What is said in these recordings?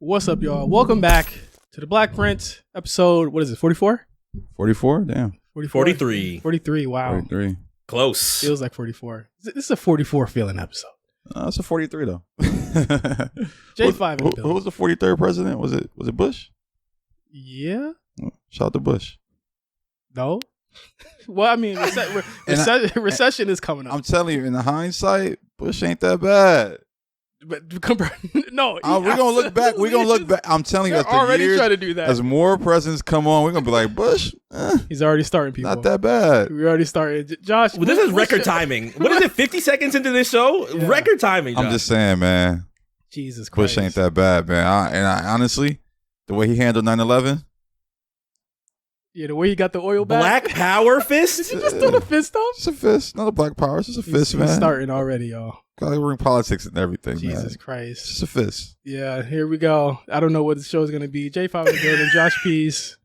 What's up, y'all? Welcome back to the BlkPrint episode. What is it, 44? 44? Damn. 44? 43. 43, wow. 43. Close. Feels like 44. This is a 44 feeling episode. It's a 43 though. J5 who was the 43rd president? Was it Bush? Yeah? Shout out to Bush. No? Well, I mean, recession is coming up. I'm telling you, in the hindsight, Bush ain't that bad. But no, we're gonna look back. We're gonna look back. I'm telling you, as the already years, trying to do that. As more presidents come on, we're gonna be like, Bush. He's already starting people. Not that bad. We already started. Josh, well, this is record timing. What is it? 50 seconds into this show, record timing. Josh. I'm just saying, man. Jesus Christ, Bush ain't that bad, man. I honestly, the way he handled 9/11. Yeah, the way he got the oil back. Black power fist? Did you just throw the fist off? It's a fist. Not a black power. It's just a fist, man. He's starting already, y'all. Gotta bring politics and everything, Jesus man. Christ. It's just a fist. Yeah, here we go. I don't know what the show is going to be. J5 in the building, Josh Peace.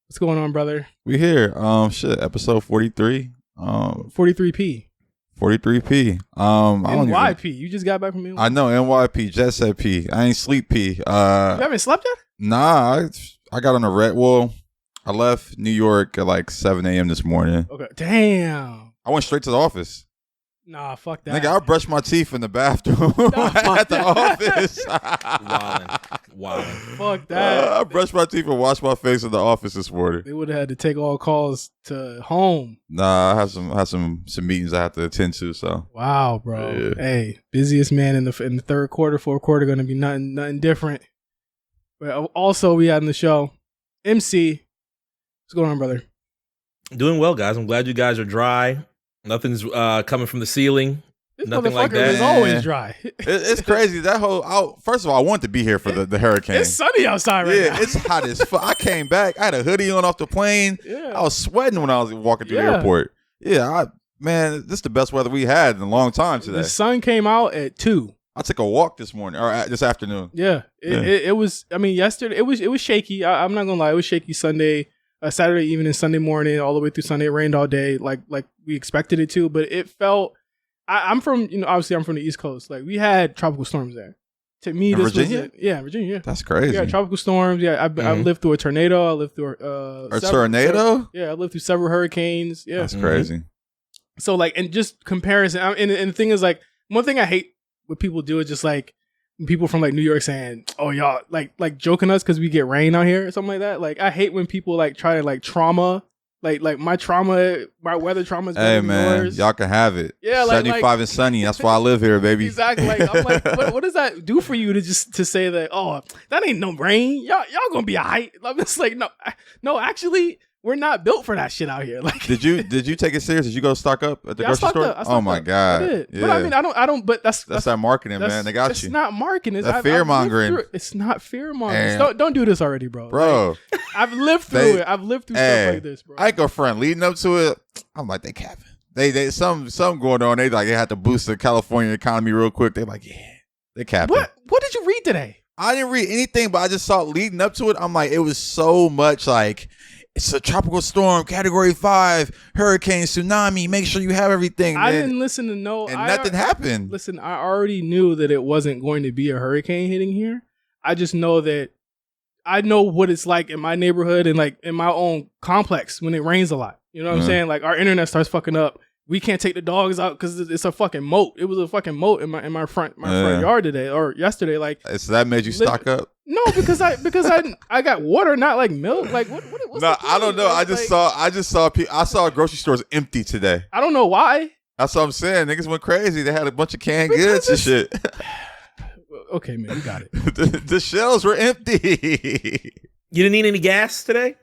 What's going on, brother? We here. Episode 43. 43P. 43P. NYP. You just got back from NYP. I know, NYP. Jet said P. I ain't sleep P. You haven't slept yet? Nah, I got on a red. Well, I left New York at like 7 a.m. this morning. Okay. Damn. I went straight to the office. Nah, fuck that. Nigga, I brushed my teeth in the bathroom at the office. Wow. Fuck that. I brushed my teeth and washed my face in the office this morning. They would have had to take all calls to home. Nah, I have some meetings I have to attend to. So wow, bro. Yeah. Hey, busiest man in the third quarter, fourth quarter, going to be nothing different. But also, we had in the show MC. What's going on, brother? Doing well, guys. I'm glad you guys are dry. Nothing's coming from the ceiling. This Nothing like motherfucker that. is always dry. It's crazy. That first of all, I wanted to be here for the hurricane. It's sunny outside right now. It's hot as fuck. I came back. I had a hoodie on off the plane. Yeah. I was sweating when I was walking through the airport. Yeah, man, this is the best weather we had in a long time today. The sun came out at 2. I took a walk this morning or this afternoon. Yeah, it was. I mean, yesterday it was shaky. I'm not gonna lie, it was shaky Sunday, Saturday evening, Sunday morning, all the way through Sunday. It rained all day, like we expected it to. But it felt. I'm from, obviously I'm from the East Coast. Like we had tropical storms there. To me, this Virginia? was it. Yeah, Virginia. Yeah. That's crazy. Yeah, tropical storms. Yeah, I lived through a tornado. I lived through a tornado. I lived through several hurricanes. Yeah, that's crazy. So like, and just comparison. And the thing is, like, one thing I hate what people do is just like people from like New York saying, "Oh, y'all like joking us because we get rain out here" or something like that. Like I hate when people like try to like trauma. Like my weather trauma is better Hey than man, yours. y'all can have it. Yeah, 75 and sunny. That's why I live here, baby. Exactly. Like I'm like, what does that do for you to say that? Oh, that ain't no rain. Y'all gonna be alright. I'm just like, no. Actually, we're not built for that shit out here. Like, did you take it serious? Did you go stock up at the grocery store? I oh my god! I did. Yeah. But I mean, I don't. But that's that marketing, man. They got you. It's not marketing. It's fear mongering. It's not fear mongering. Don't do this already, bro. Bro, like, I've lived through it. I've lived through stuff like this, bro. I ain't go front. Leading up to it, I'm like, they capping. They some going on. They had to boost the California economy real quick. They like, yeah, they capping. What did you read today? I didn't read anything, but I just saw leading up to it. I'm like, it was so much like. It's a tropical storm, Category 5, hurricane, tsunami. Make sure you have everything. I didn't listen to nothing happened. Listen, I already knew that it wasn't going to be a hurricane hitting here. I just know that I know what it's like in my neighborhood and like in my own complex when it rains a lot. You know what I'm saying? Like our internet starts fucking up. We can't take the dogs out because it's a fucking moat. It was a fucking moat in my front yard today or yesterday. Like, so that made you stock up? No, because I got water, not like milk. Like what's no, I don't know. I just saw grocery stores empty today. I don't know why. That's what I'm saying. Niggas went crazy. They had a bunch of canned goods and shit. Okay, man, we got it. the shelves were empty. You didn't need any gas today?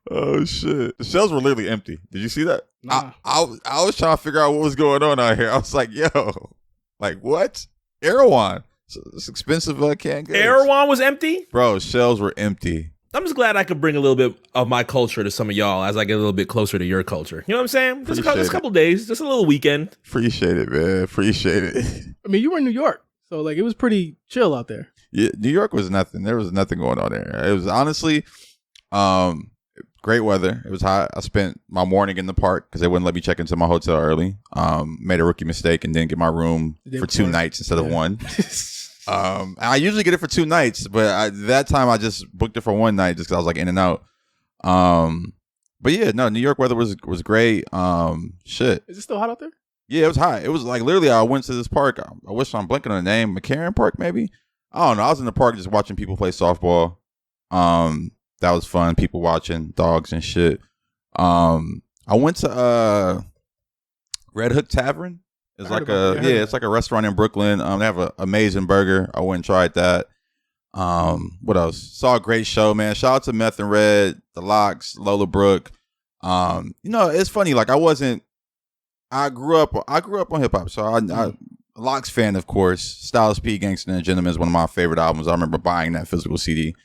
Oh shit! The shelves were literally empty. Did you see that? Nah. I was trying to figure out what was going on out here. I was like, yo, like what? Erewhon. It's expensive canned goods. Erewhon was empty? Bro, shelves were empty. I'm just glad I could bring a little bit of my culture to some of y'all as I get a little bit closer to your culture. You know what I'm saying? Just a couple days, just a little weekend. Appreciate it, man. Appreciate it. I mean, you were in New York, so like it was pretty chill out there. Yeah, New York was nothing. There was nothing going on there. It was honestly, great weather. It was hot. I spent my morning in the park because they wouldn't let me check into my hotel early. Made a rookie mistake and didn't get my room for 2 nights instead of one. I usually get it for 2 nights, but that time I just booked it for 1 night just because I was like in and out. But yeah, no, New York weather was great. Shit. Is it still hot out there? Yeah, it was hot. It was like literally I went to this park. I wish I'm blanking on the name. McCarran Park, maybe? I don't know. I was in the park just watching people play softball. That was fun. People watching, dogs and shit. I went to Red Hook Tavern. It's like it's like a restaurant in Brooklyn. They have an amazing burger. I went and tried that. What else? Saw a great show, man. Shout out to Meth and Red, The Locks, Lola Brooke. It's funny. Like I grew up on hip hop, so I Locks fan, of course. Styles P, Gangsta and Gentleman is one of my favorite albums. I remember buying that physical CD.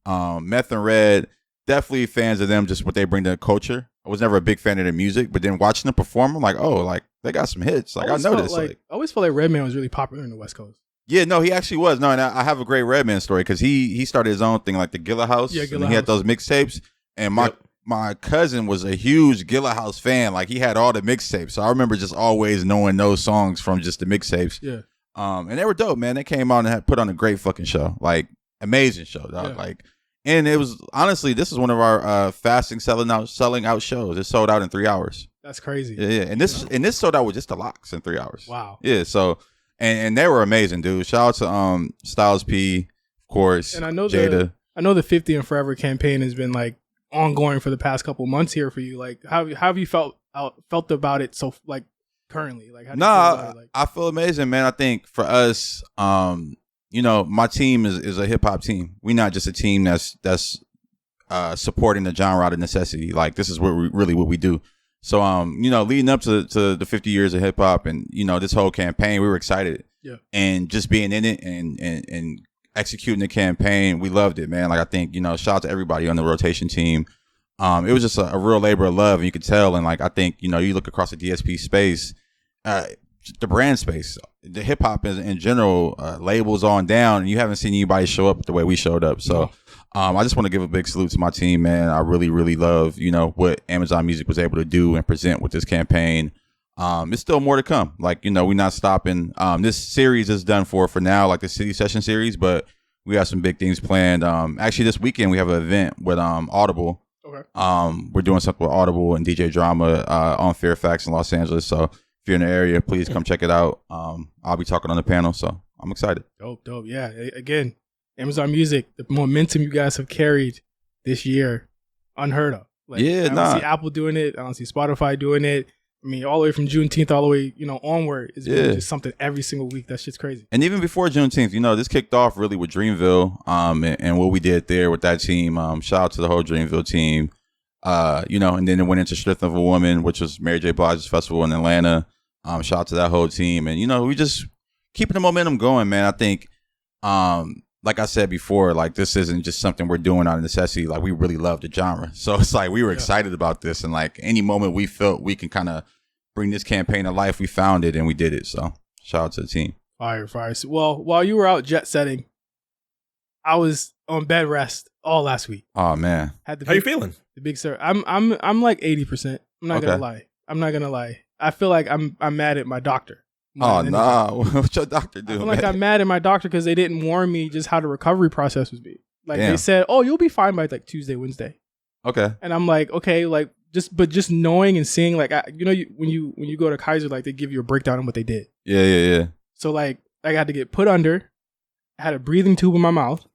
Meth and Red, definitely fans of them, just what they bring to the culture. I was never a big fan of their music, but then watching them perform, I'm like, oh, like they got some hits. Like I noticed. I always felt like Redman was really popular in the West Coast. Yeah, no, he actually was. No, and I have a great Redman story because he started his own thing, like the Gilla House. Yeah, Gilla House. He had those mixtapes, and my cousin was a huge Gilla House fan. Like he had all the mixtapes, so I remember just always knowing those songs from just the mixtapes. Yeah. And they were dope, man. They came out and had put on a great fucking show, like amazing show, dog. Yeah. Like, and it was honestly, this is one of our fastest selling out shows. It sold out in 3 hours. That's crazy. Yeah. And this sold out with just the Locks in 3 hours. Wow. Yeah. So, and they were amazing, dude. Shout out to Styles P, of course. And I know Jada. I know the 50 and Forever campaign has been like ongoing for the past couple months here for you. Like, how have you felt about it? So like currently, like, how do you feel about it? Like, I feel amazing, man. I think for us, my team is a hip hop team. We're not just a team that's supporting the genre out of necessity. Like this is what we do. So leading up to the 50 years of hip hop and this whole campaign, we were excited. Yeah. And just being in it and executing the campaign, we loved it, man. Like I think shout out to everybody on the rotation team. It was just a real labor of love, and you could tell. And like I think you look across the DSP space, the brand space, the hip hop in general, labels on down, and you haven't seen anybody show up the way we showed up. So I just want to give a big salute to my team, man. I really, really love what Amazon Music was able to do and present with this campaign. It's still more to come. Like we're not stopping. This series is done for now, like the City Session series, but we got some big things planned. Actually, this weekend we have an event with Audible. Okay. We're doing something with Audible and DJ Drama on Fairfax in Los Angeles. So if you're in the area, please come check it out. I'll be talking on the panel, so I'm excited. Dope. Yeah. Again, Amazon Music, the momentum you guys have carried this year, unheard of. Like, I don't see Apple doing it. I don't see Spotify doing it. I mean, all the way from Juneteenth all the way, onward is just something every single week. That shit's crazy. And even before Juneteenth, this kicked off really with Dreamville, and what we did there with that team. Shout out to the whole Dreamville team. And then it went into Strength of a Woman, which was Mary J. Blige's festival in Atlanta. Shout out to that whole team. And, we just keeping the momentum going, man. I think, like I said before, like this isn't just something we're doing out of necessity. Like we really love the genre. So it's like we were excited about this. And like any moment we felt we can kind of bring this campaign to life, we found it and we did it. So shout out to the team. Fire. So, well, while you were out jet setting, I was on bed rest all last week. Oh man. How you feeling? The big sir. I'm like 80%. I'm not gonna lie. I feel like I'm mad at my doctor. Oh no! What's your doctor do? I feel like I'm mad at my doctor because they didn't warn me just how the recovery process would be. Like they said, "Oh, you'll be fine by like Tuesday, Wednesday." Okay. And I'm like, okay, like just knowing and seeing, like when you go to Kaiser, like they give you a breakdown on what they did. Yeah. So like I got to get put under. I had a breathing tube in my mouth.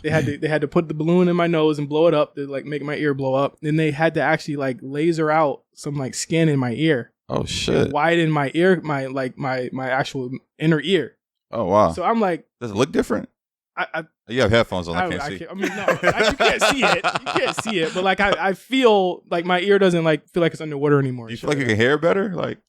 They had to put the balloon in my nose and blow it up to like make my ear blow up. Then they had to actually like laser out some like skin in my ear. Oh shit! Widen my ear, my actual inner ear. Oh wow! So I'm like, does it look different? You have headphones on. I can't see. I mean, no, you can't see it. You can't see it. But like, I feel like my ear doesn't like feel like it's underwater anymore. You feel like you can hear better? Like,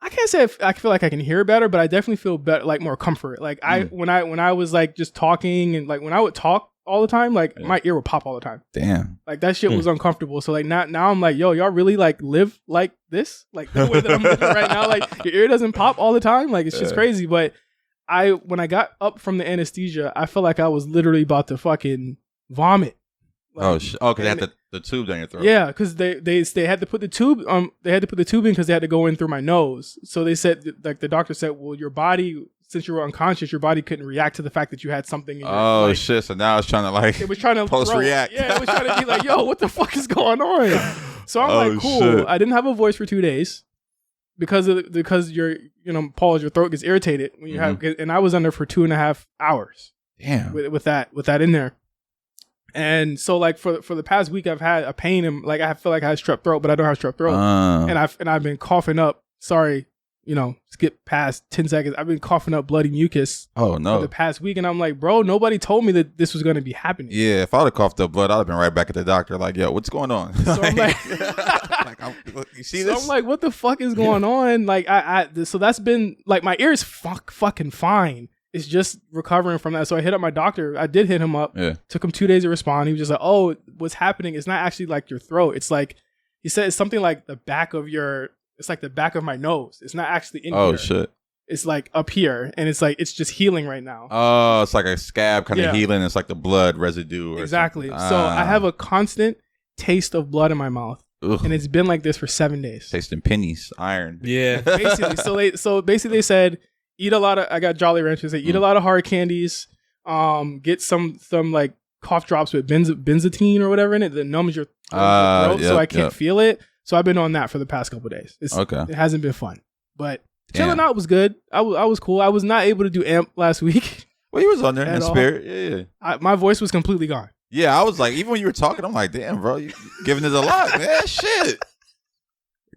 I can't say I feel like I can hear better, but I definitely feel better, like more comfort. Like when I was like just talking and like when I would talk all the time, like my ear would pop all the time. Damn. Like that shit was uncomfortable. So like now I'm like, yo, y'all really like live like this? Like the way that I'm living right now, like your ear doesn't pop all the time. Like it's just crazy. But when I got up from the anesthesia, I felt like I was literally about to fucking vomit. Like, because they had the tube down your throat. Yeah, because they had to put the tube they had to put the tube in because they had to go in through my nose. So they said, like the doctor said, well, your body since you were unconscious, your body couldn't react to the fact that you had something in your Oh shit! So now it's trying to like it was trying to post react. Yeah, it was trying to be like, yo, what the fuck is going on? So I'm like, cool. Shit. I didn't have a voice for 2 days because your Paul, your throat gets irritated when you have, and I was under for 2.5 hours. Damn. With that in there. And so like for the past week I've had a pain and like I feel like I had strep throat, but I don't have strep throat. And I've been coughing up. Sorry, skip past 10 seconds. I've been coughing up bloody mucus. Oh no. For the past week, and I'm like, bro, nobody told me that this was going to be happening. Yeah, if I'd have coughed up blood, I'd have been right back at the doctor. Like, yo, what's going on? So I'm like, you see this? I'm like, what the fuck is going on? Like, so that's been like my ear is fucking fine. It's just recovering from that. So I hit up my doctor. I did hit him up. Yeah. Took him 2 days to respond. He was just like, oh, what's happening? It's not actually like your throat. It's like, he said it's something like the back of my nose. It's not actually in here. Oh, shit. It's like up here. And it's like, it's just healing right now. Oh, it's like a scab kind of healing. It's like the blood residue. Exactly. So I have a constant taste of blood in my mouth. Ugh. And it's been like this for 7 days. Tasting pennies, iron. Yeah. Basically. So basically they said, eat a lot of, I got Jolly Ranchers. They eat a lot of hard candies. Get some like cough drops with benzoatine or whatever in it that numbs your throat, so I can't feel it. So I've been on that for the past couple of days. It hasn't been fun, but chilling out was good. I was cool. I was not able to do AMP last week. Well, he was on there in spirit. Yeah. My voice was completely gone. Yeah, I was like, even when you were talking, I'm like, damn, bro, you giving it a lot, man. Shit.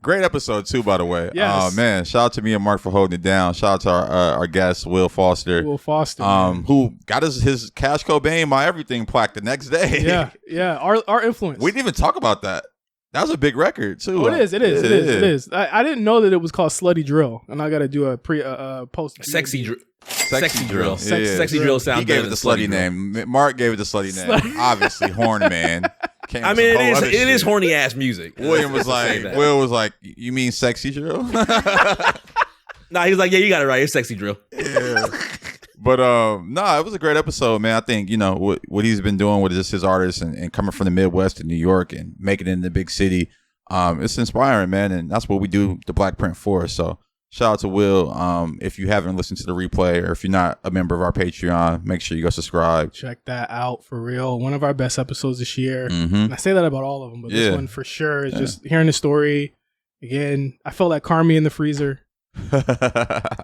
Great episode too, by the way. Yes. Man, shout out to me and Mark for holding it down. Shout out to our guest Will Foster. Who got his Cash Cobain My Everything plaque the next day. Yeah. Our influence. We didn't even talk about that. That was a big record too. Oh, it is. I didn't know that it was called Slutty Drill, and I got to do a post. Sexy drill. Sexy drill. Sexy drill sounds. He gave it the slutty name. Mark gave it the slutty name. Obviously, Horn Man. I mean, it is horny ass music. William was like, Will was like, you mean sexy drill? Nah, he was like, yeah, you got it right. It's sexy drill. Yeah. But it was a great episode, man. I think, what he's been doing with just his artists and coming from the Midwest to New York and making it in the big city, it's inspiring, man. And that's what we do the BlkPrint for. So shout out to Will. If you haven't listened to the replay or if you're not a member of our Patreon, make sure you go subscribe. Check that out for real. One of our best episodes this year. Mm-hmm. And I say that about all of them, but this one for sure is just hearing the story. Again, I felt like Carmi in the freezer.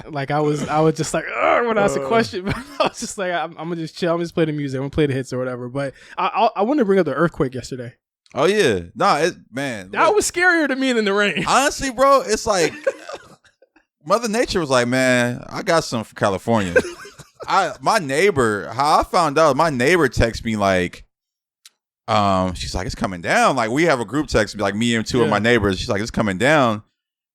Like I was just like when I asked a question, but I was just like I'm gonna just chill. I'm just play the music. I'm gonna play the hits or whatever. But I wanted to bring up the earthquake yesterday. Oh yeah, man, that was scarier to me than the rain. Honestly, bro, it's like Mother Nature was like, man, I got some from California. My neighbor texted me like, she's like, it's coming down. Like we have a group text, like me and two of my neighbors. She's like, it's coming down.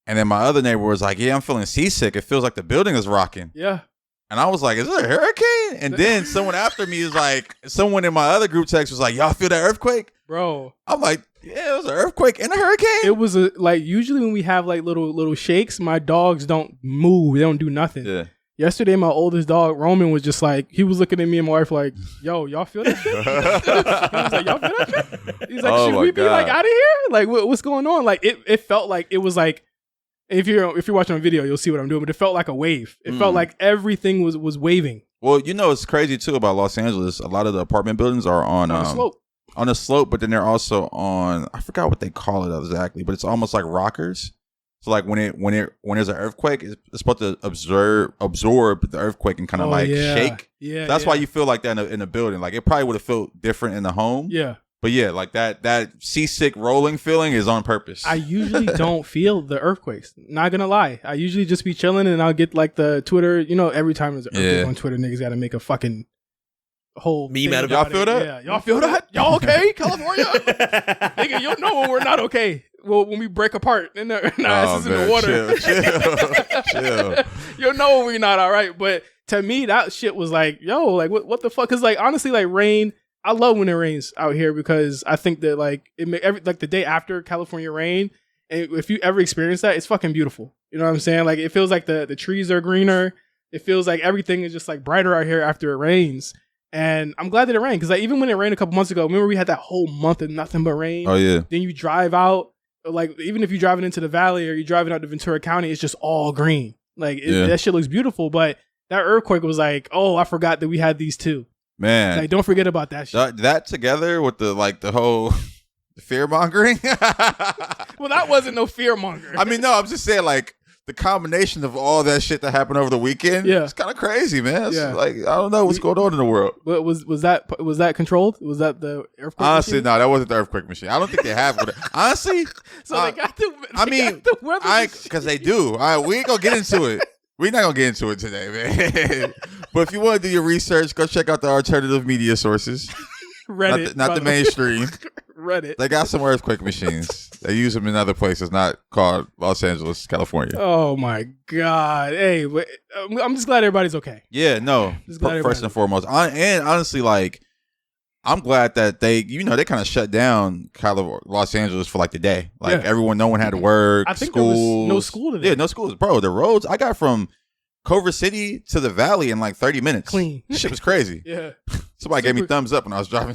And then my other neighbor was like, yeah, I'm feeling seasick. It feels like the building is rocking. Yeah. And I was like, is it a hurricane? And then someone after me is like, someone in my other group text was like, y'all feel that earthquake? Bro. I'm like, yeah, it was an earthquake and a hurricane. It was like usually when we have like little shakes, my dogs don't move. They don't do nothing. Yeah. Yesterday, my oldest dog, Roman, was just like, he was looking at me and my wife like, yo, y'all feel that shit? He was like, y'all feel that shit? He's like, should we be like out of here? Like, what's going on? Like, it felt like it was like, if you're watching a video, you'll see what I'm doing, but it felt like a wave. It felt like everything was waving. Well, it's crazy too about Los Angeles. A lot of the apartment buildings are on a slope. On a slope, but then they're also on, I forgot what they call it exactly, but it's almost like rockers. So like when there's an earthquake, it's supposed to absorb the earthquake and kind of shake. Yeah, that's why you feel like that in a building. Like it probably would have felt different in the home. Yeah. But yeah, like that seasick rolling feeling is on purpose. I usually don't feel the earthquakes. Not gonna lie. I usually just be chilling and I'll get like the Twitter, every time there's an earthquake on Twitter, niggas gotta make a fucking whole meme out of y'all feel that? Yeah. Y'all feel that? Y'all okay? California? Nigga, you'll know when we're not okay. Well, when we break apart and our asses in the water. Chill. You'll know when we're not all right. But to me, that shit was like, yo, like what the fuck? Because like honestly, like rain, I love when it rains out here because I think that like like the day after California rain, and if you ever experience that, it's fucking beautiful. You know what I'm saying? Like it feels like the trees are greener. It feels like everything is just like brighter out here after it rains. And I'm glad that it rained because like even when it rained a couple months ago, remember we had that whole month of nothing but rain. Oh yeah. Then you drive out, like even if you're driving into the valley or you're driving out to Ventura County, it's just all green. Like that shit looks beautiful. But that earthquake was like, oh, I forgot that we had these too. Man, Like, don't forget about that shit. that together with the whole fear mongering. Well, that wasn't no fear monger. I mean, no, I'm just saying like the combination of all that shit that happened over the weekend. Yeah. It's kind of crazy, man. It's Yeah. like I don't know what's going on in the world. But was that controlled? Was that the earthquake? Honestly, machine? no, that wasn't the earthquake machine. I don't think they have it. Honestly, So they got the. I they mean, got the weather because they do. All right, we ain't gonna get into it. We're not gonna get into it today, man. But if you want to do your research, go check out the alternative media sources. Reddit, not the mainstream. Reddit. They got some earthquake machines. They use them in other places, not called Los Angeles, California. Oh my God! Hey, I'm just glad everybody's okay. Yeah, no. Just glad First and foremost, and honestly, like, I'm glad that they kind of shut down Los Angeles for like the day. Like no one had to work. I think schools. there was no school today. Yeah, no schools, bro. The roads I got from Culver City to the Valley in like 30 minutes. Clean. Shit was crazy. Yeah. Somebody gave me thumbs up when I was driving.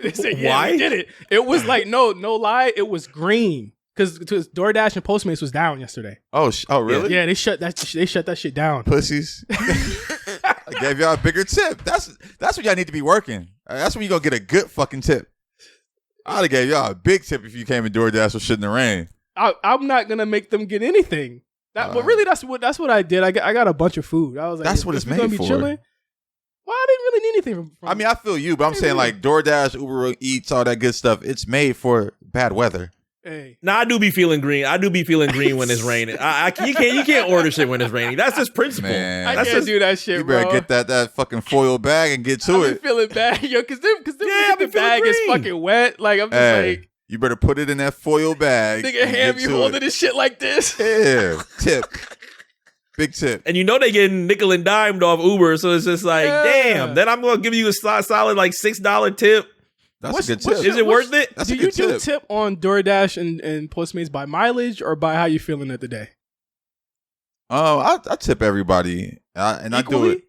They said, yeah, Why? we did it. It was like no lie. It was green because DoorDash and Postmates was down yesterday. Oh, really? Yeah, they shut that shit down. Pussies. I gave y'all a bigger tip. That's what y'all need to be working. That's when you gonna get a good fucking tip. I'd have gave y'all a big tip if you came and DoorDash was shit in the rain. I'm not gonna make them get anything. But really, that's what I did. I got a bunch of food. I was like, that's what it's made for. Chilling, well, I didn't really need anything from I mean, I feel you, but I'm saying like DoorDash, Uber Eats, all that good stuff. It's made for bad weather. Hey. Nah, I do be feeling green. I do be feeling green when it's raining. You can't order shit when it's raining. That's just principle. Man. I can't do that shit, bro. You better get that fucking foil bag and get to I it. be feeling bad, yo, because the bag is fucking wet. Like I'm just like, you better put it in that foil bag. Nigga, hand me holding this shit like this. Yeah, tip. Big tip. And you know they getting nickel and dimed off Uber, so it's just like, damn. Then I'm gonna give you a solid like $6 tip. That's a good tip. Is it worth it? That's do a good you do tip. tip on DoorDash and Postmates by mileage or by how you feeling at the day? I tip everybody, and Equally? I do it.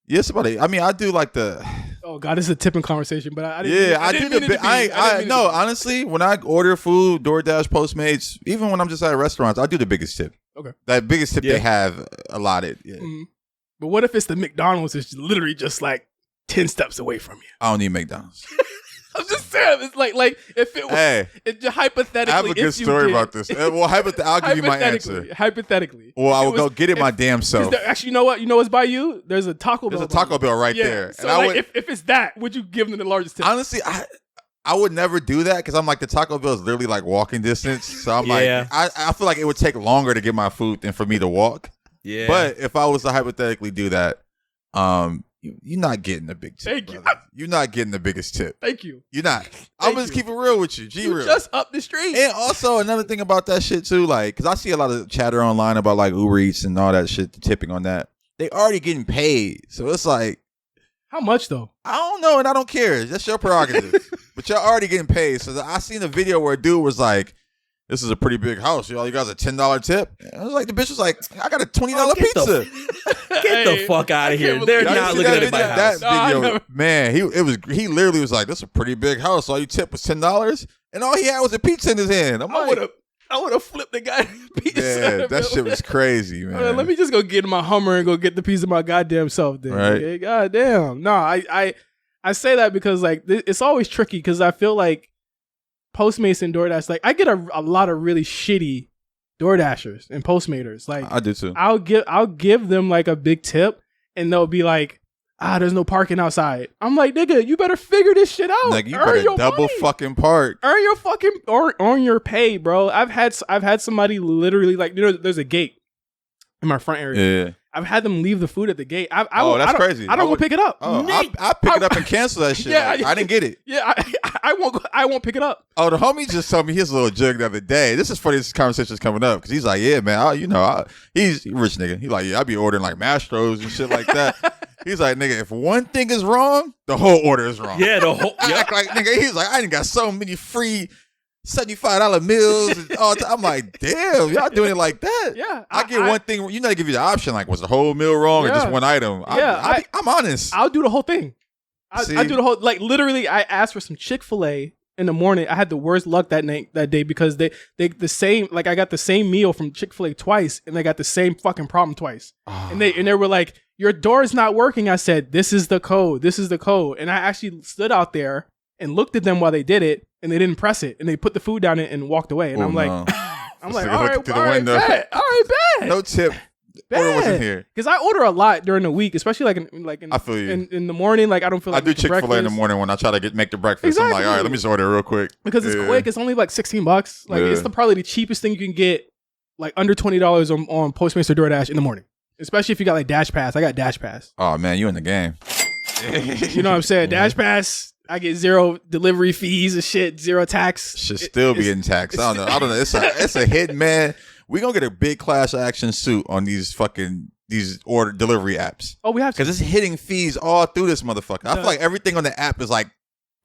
Yeah, somebody. I mean, I do like the. Oh God, this is a tipping conversation, but I didn't. I do the bit. I no, honestly, when I order food, DoorDash, Postmates, even when I'm just at restaurants, I do the biggest tip. Okay, that biggest tip they have allotted. Yeah. Mm-hmm. But what if it's the McDonald's is literally just like 10 steps away from you? I don't need McDonald's. I'm just saying, it's like if it was, it just hypothetically. I have a good story about this. Well, I'll give you my answer. Hypothetically. Well, I will go get it my damn self. Actually, you know what? You know what's by you? There's a Taco Bell. There's a Taco Bell right there. So and like, if it's that, would you give them the largest tip? Honestly, I would never do that because I'm like the Taco Bell is literally like walking distance. So I'm like, I feel like it would take longer to get my food than for me to walk. Yeah. But if I was to hypothetically do that, you're not getting the big tip. Thank you. You're not getting the biggest tip. Thank you. You're not. I'm just keep it real with you. You just up the street. And also another thing about that shit too, like, because I see a lot of chatter online about like Uber Eats and all that shit, the tipping on that. They already getting paid, so it's like, how much though? I don't know, and I don't care. That's your prerogative. But y'all already getting paid. So I seen a video where a dude was like, "This is a pretty big house. Y'all, you guys a $10 tip?" And I was like, the bitch was like, "I got a $20 pizza." Get the fuck out of here. They're not looking at it by house. That video, man, he literally was like, "This is a pretty big house. All you tip was $10, and all he had was a pizza in his hand." I would have flipped the guy pizza. Yeah, that shit was crazy, man. Let me just go get in my Hummer and go get the pizza my goddamn self then. Right. Okay? Goddamn. No, I say that because like it's always tricky because I feel like Postmates and DoorDash, like I get a lot of really shitty DoorDashers and Postmaters. Like I do too. I'll give them like a big tip and they'll be like, there's no parking outside. I'm like, nigga, you better figure this shit out. Like, you better double fucking park. Earn your fucking earn your pay, bro. I've had somebody literally like, there's a gate in my front area. Yeah. I've had them leave the food at the gate. That's crazy. I don't go pick it up. Oh, I pick it up and cancel that shit. Yeah, like, I didn't get it. Yeah, I won't pick it up. Oh, the homie just told me his little jug the other day. This is funny. This conversation's coming up because he's like, "Yeah, man, he's a rich nigga. He's like, yeah, I be ordering like Mastros and shit like that." He's like, "Nigga, if one thing is wrong, the whole order is wrong." Yeah, the whole. Act like nigga. He's like, "I done got so many free $75 meals." And all I'm like, damn, y'all doing it like that? Yeah, I get one thing. You know, they give you the option like, was the whole meal wrong or just one item? I'm honest. I'll do the whole thing. I do the whole, like literally. I asked for some Chick-fil-A in the morning. I had the worst luck that day because they the same, like I got the same meal from Chick-fil-A twice, and they got the same fucking problem twice. And they were like, your door is not working. I said, this is the code. This is the code. And I actually stood out there and looked at them while they did it, and they didn't press it, and they put the food down and walked away. And I'm like, all right, bet. No tip. Order wasn't here because I order a lot during the week, especially I feel you. In the morning. Like I don't feel like I do Chick-fil-A in the morning when I try to make the breakfast. Exactly. I'm like, all right, let me just order real quick because it's quick. It's only like $16. Like it's probably the cheapest thing you can get, like under $20 on Postmates or DoorDash in the morning. Especially if you got like Dash Pass. I got Dash Pass. Oh man, you in the game. You know what I'm saying? Dash Pass. I get 0 delivery fees and shit, 0 tax. Should still be getting taxed. I don't know. It's a hit, man. We gonna get a big class action suit on these order delivery apps. Oh, we have to, because it's hitting fees all through this motherfucker. I feel like everything on the app is like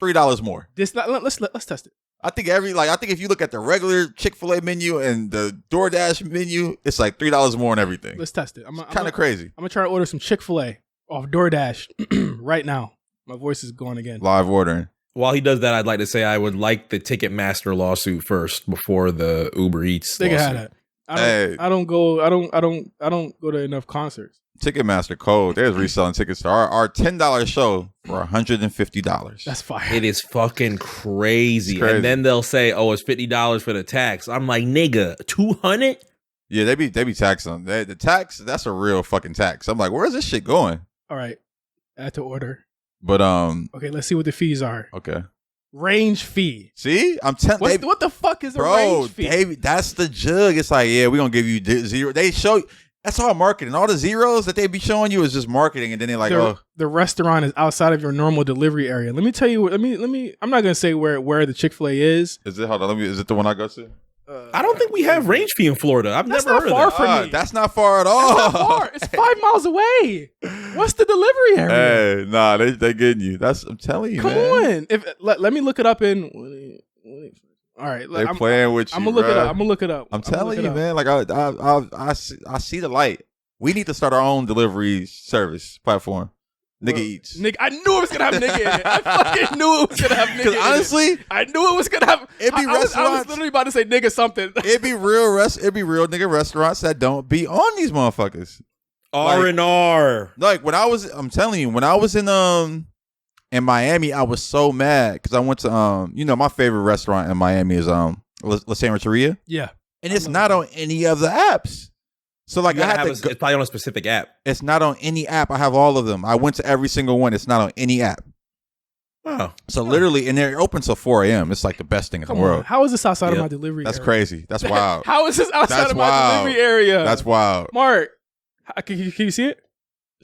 $3 more. Let's test it. I think if you look at the regular Chick-fil-A menu and the DoorDash menu, it's like $3 more on everything. Let's test it. Kind of crazy. I'm gonna try to order some Chick-fil-A off DoorDash right now. My voice is going again. Live ordering. While he does that, I'd like to say I would like the Ticketmaster lawsuit first before the Uber Eats they lawsuit. can have that. I don't go to enough concerts. Ticketmaster cold. There's reselling tickets to our $10 show for $150. That's fire. It is fucking crazy. And then they'll say, "Oh, it's $50 for the tax." I'm like, nigga, $200? Yeah, they be taxing. The tax, that's a real fucking tax. I'm like, where's this shit going? All right, add to order. But okay, let's see what the fees are. Okay. Range fee. See, I'm telling you. What the fuck is a range fee? Bro, that's the jug. It's like, yeah, we're going to give you 0. They show you. That's all marketing. All the zeros that they be showing you is just marketing. And then they're like, the restaurant is outside of your normal delivery area. Let me tell you, let me, I'm not going to say where the Chick-fil-A is. Is it the one I go to? I don't think we have range fee in Florida. I've never heard of that. That's not far from me. That's not far at all. That's not far. It's 5 miles away. What's the delivery area? Hey, nah, they getting you. I'm telling you, Come on. Let me look it up in. All right, they're playing with you. I'm gonna look it up. I'm telling you, man. Like I see the light. We need to start our own delivery service platform. Nigga Eats. I knew it was gonna have nigga in it. I fucking knew it was gonna have nigga in it. Honestly, I knew it was gonna have. It'd be restaurants. I was literally about to say nigga something. It'd be real nigga restaurants that don't be on these motherfuckers. R&R. Like I'm telling you, when I was in Miami, I was so mad because I went to my favorite restaurant in Miami is La Sandwicheria. Yeah, and it's not on any of the apps. So like it's probably on a specific app. It's not on any app. I have all of them. I went to every single one. It's not on any app. Oh. So literally, and they're open till 4 a.m. It's like the best thing in the world. How is this outside of my delivery That's area? crazy. That's wild. How is this outside of my delivery area? That's wild. Mark, can you see it?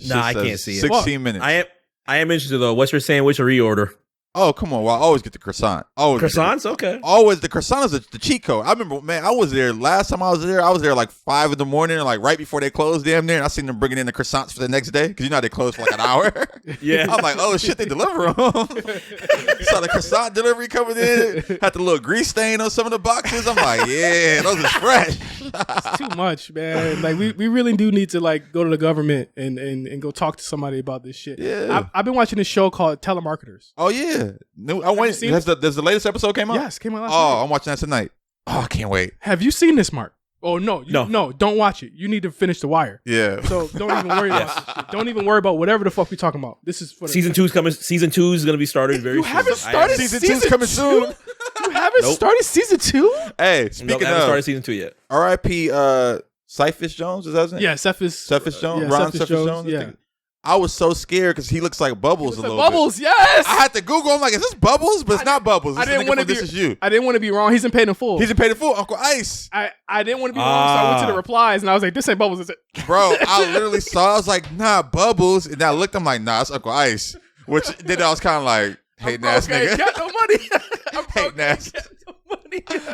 Nah, I can't see it. 16 minutes. I am interested though. What's your sandwich or reorder? Oh, come on. Well, I always get the croissant. Croissants? Okay. Always. The croissant is the cheat code. I remember, man, I was there. Last time I was there like 5 in the morning, like right before they closed damn near. And I seen them bringing in the croissants for the next day because you know they close for like an hour. Yeah. I'm like, oh, shit, they deliver them. Saw the croissant delivery coming in. Had the little grease stain on some of the boxes. I'm like, yeah, those are fresh. It's too much, man. Like, we really do need to like go to the government and go talk to somebody about this shit. Yeah. I've been watching this show called Telemarketers. Oh, yeah. I went. Does the latest episode came out? Yes, came out last night. I'm watching that tonight. Oh, I can't wait. Have you seen this, Mark? Oh no, no, don't watch it. You need to finish The Wire. Yeah. So don't even worry about this shit. Don't even worry about whatever the fuck we talking about. This is for season 2's coming. Season 2 is going to be started very soon. You haven't started season 2's coming soon. You haven't started season 2? Hey, speaking I haven't started season 2 yet. R.I.P. Cephas Jones. Is that his name? Yeah, Cephas Jones. Yeah, Ron Cephas Jones. Yeah. I was so scared because he looks like Bubbles a little Bubbles, bit. yes. I had to Google. I'm like, is this Bubbles? But it's not Bubbles. I didn't want to be. This is you. I didn't want to be wrong. He's in Paid in Full. He's in Paid in Full. Uncle Ice. I didn't want to be wrong, so I went to the replies and I was like, this ain't Bubbles, is it? Bro, I literally saw. I was like, nah, Bubbles. And I looked. I'm like, nah, it's Uncle Ice. Which then I was kind of like, hating ass nigga. Got no money. Hating ass.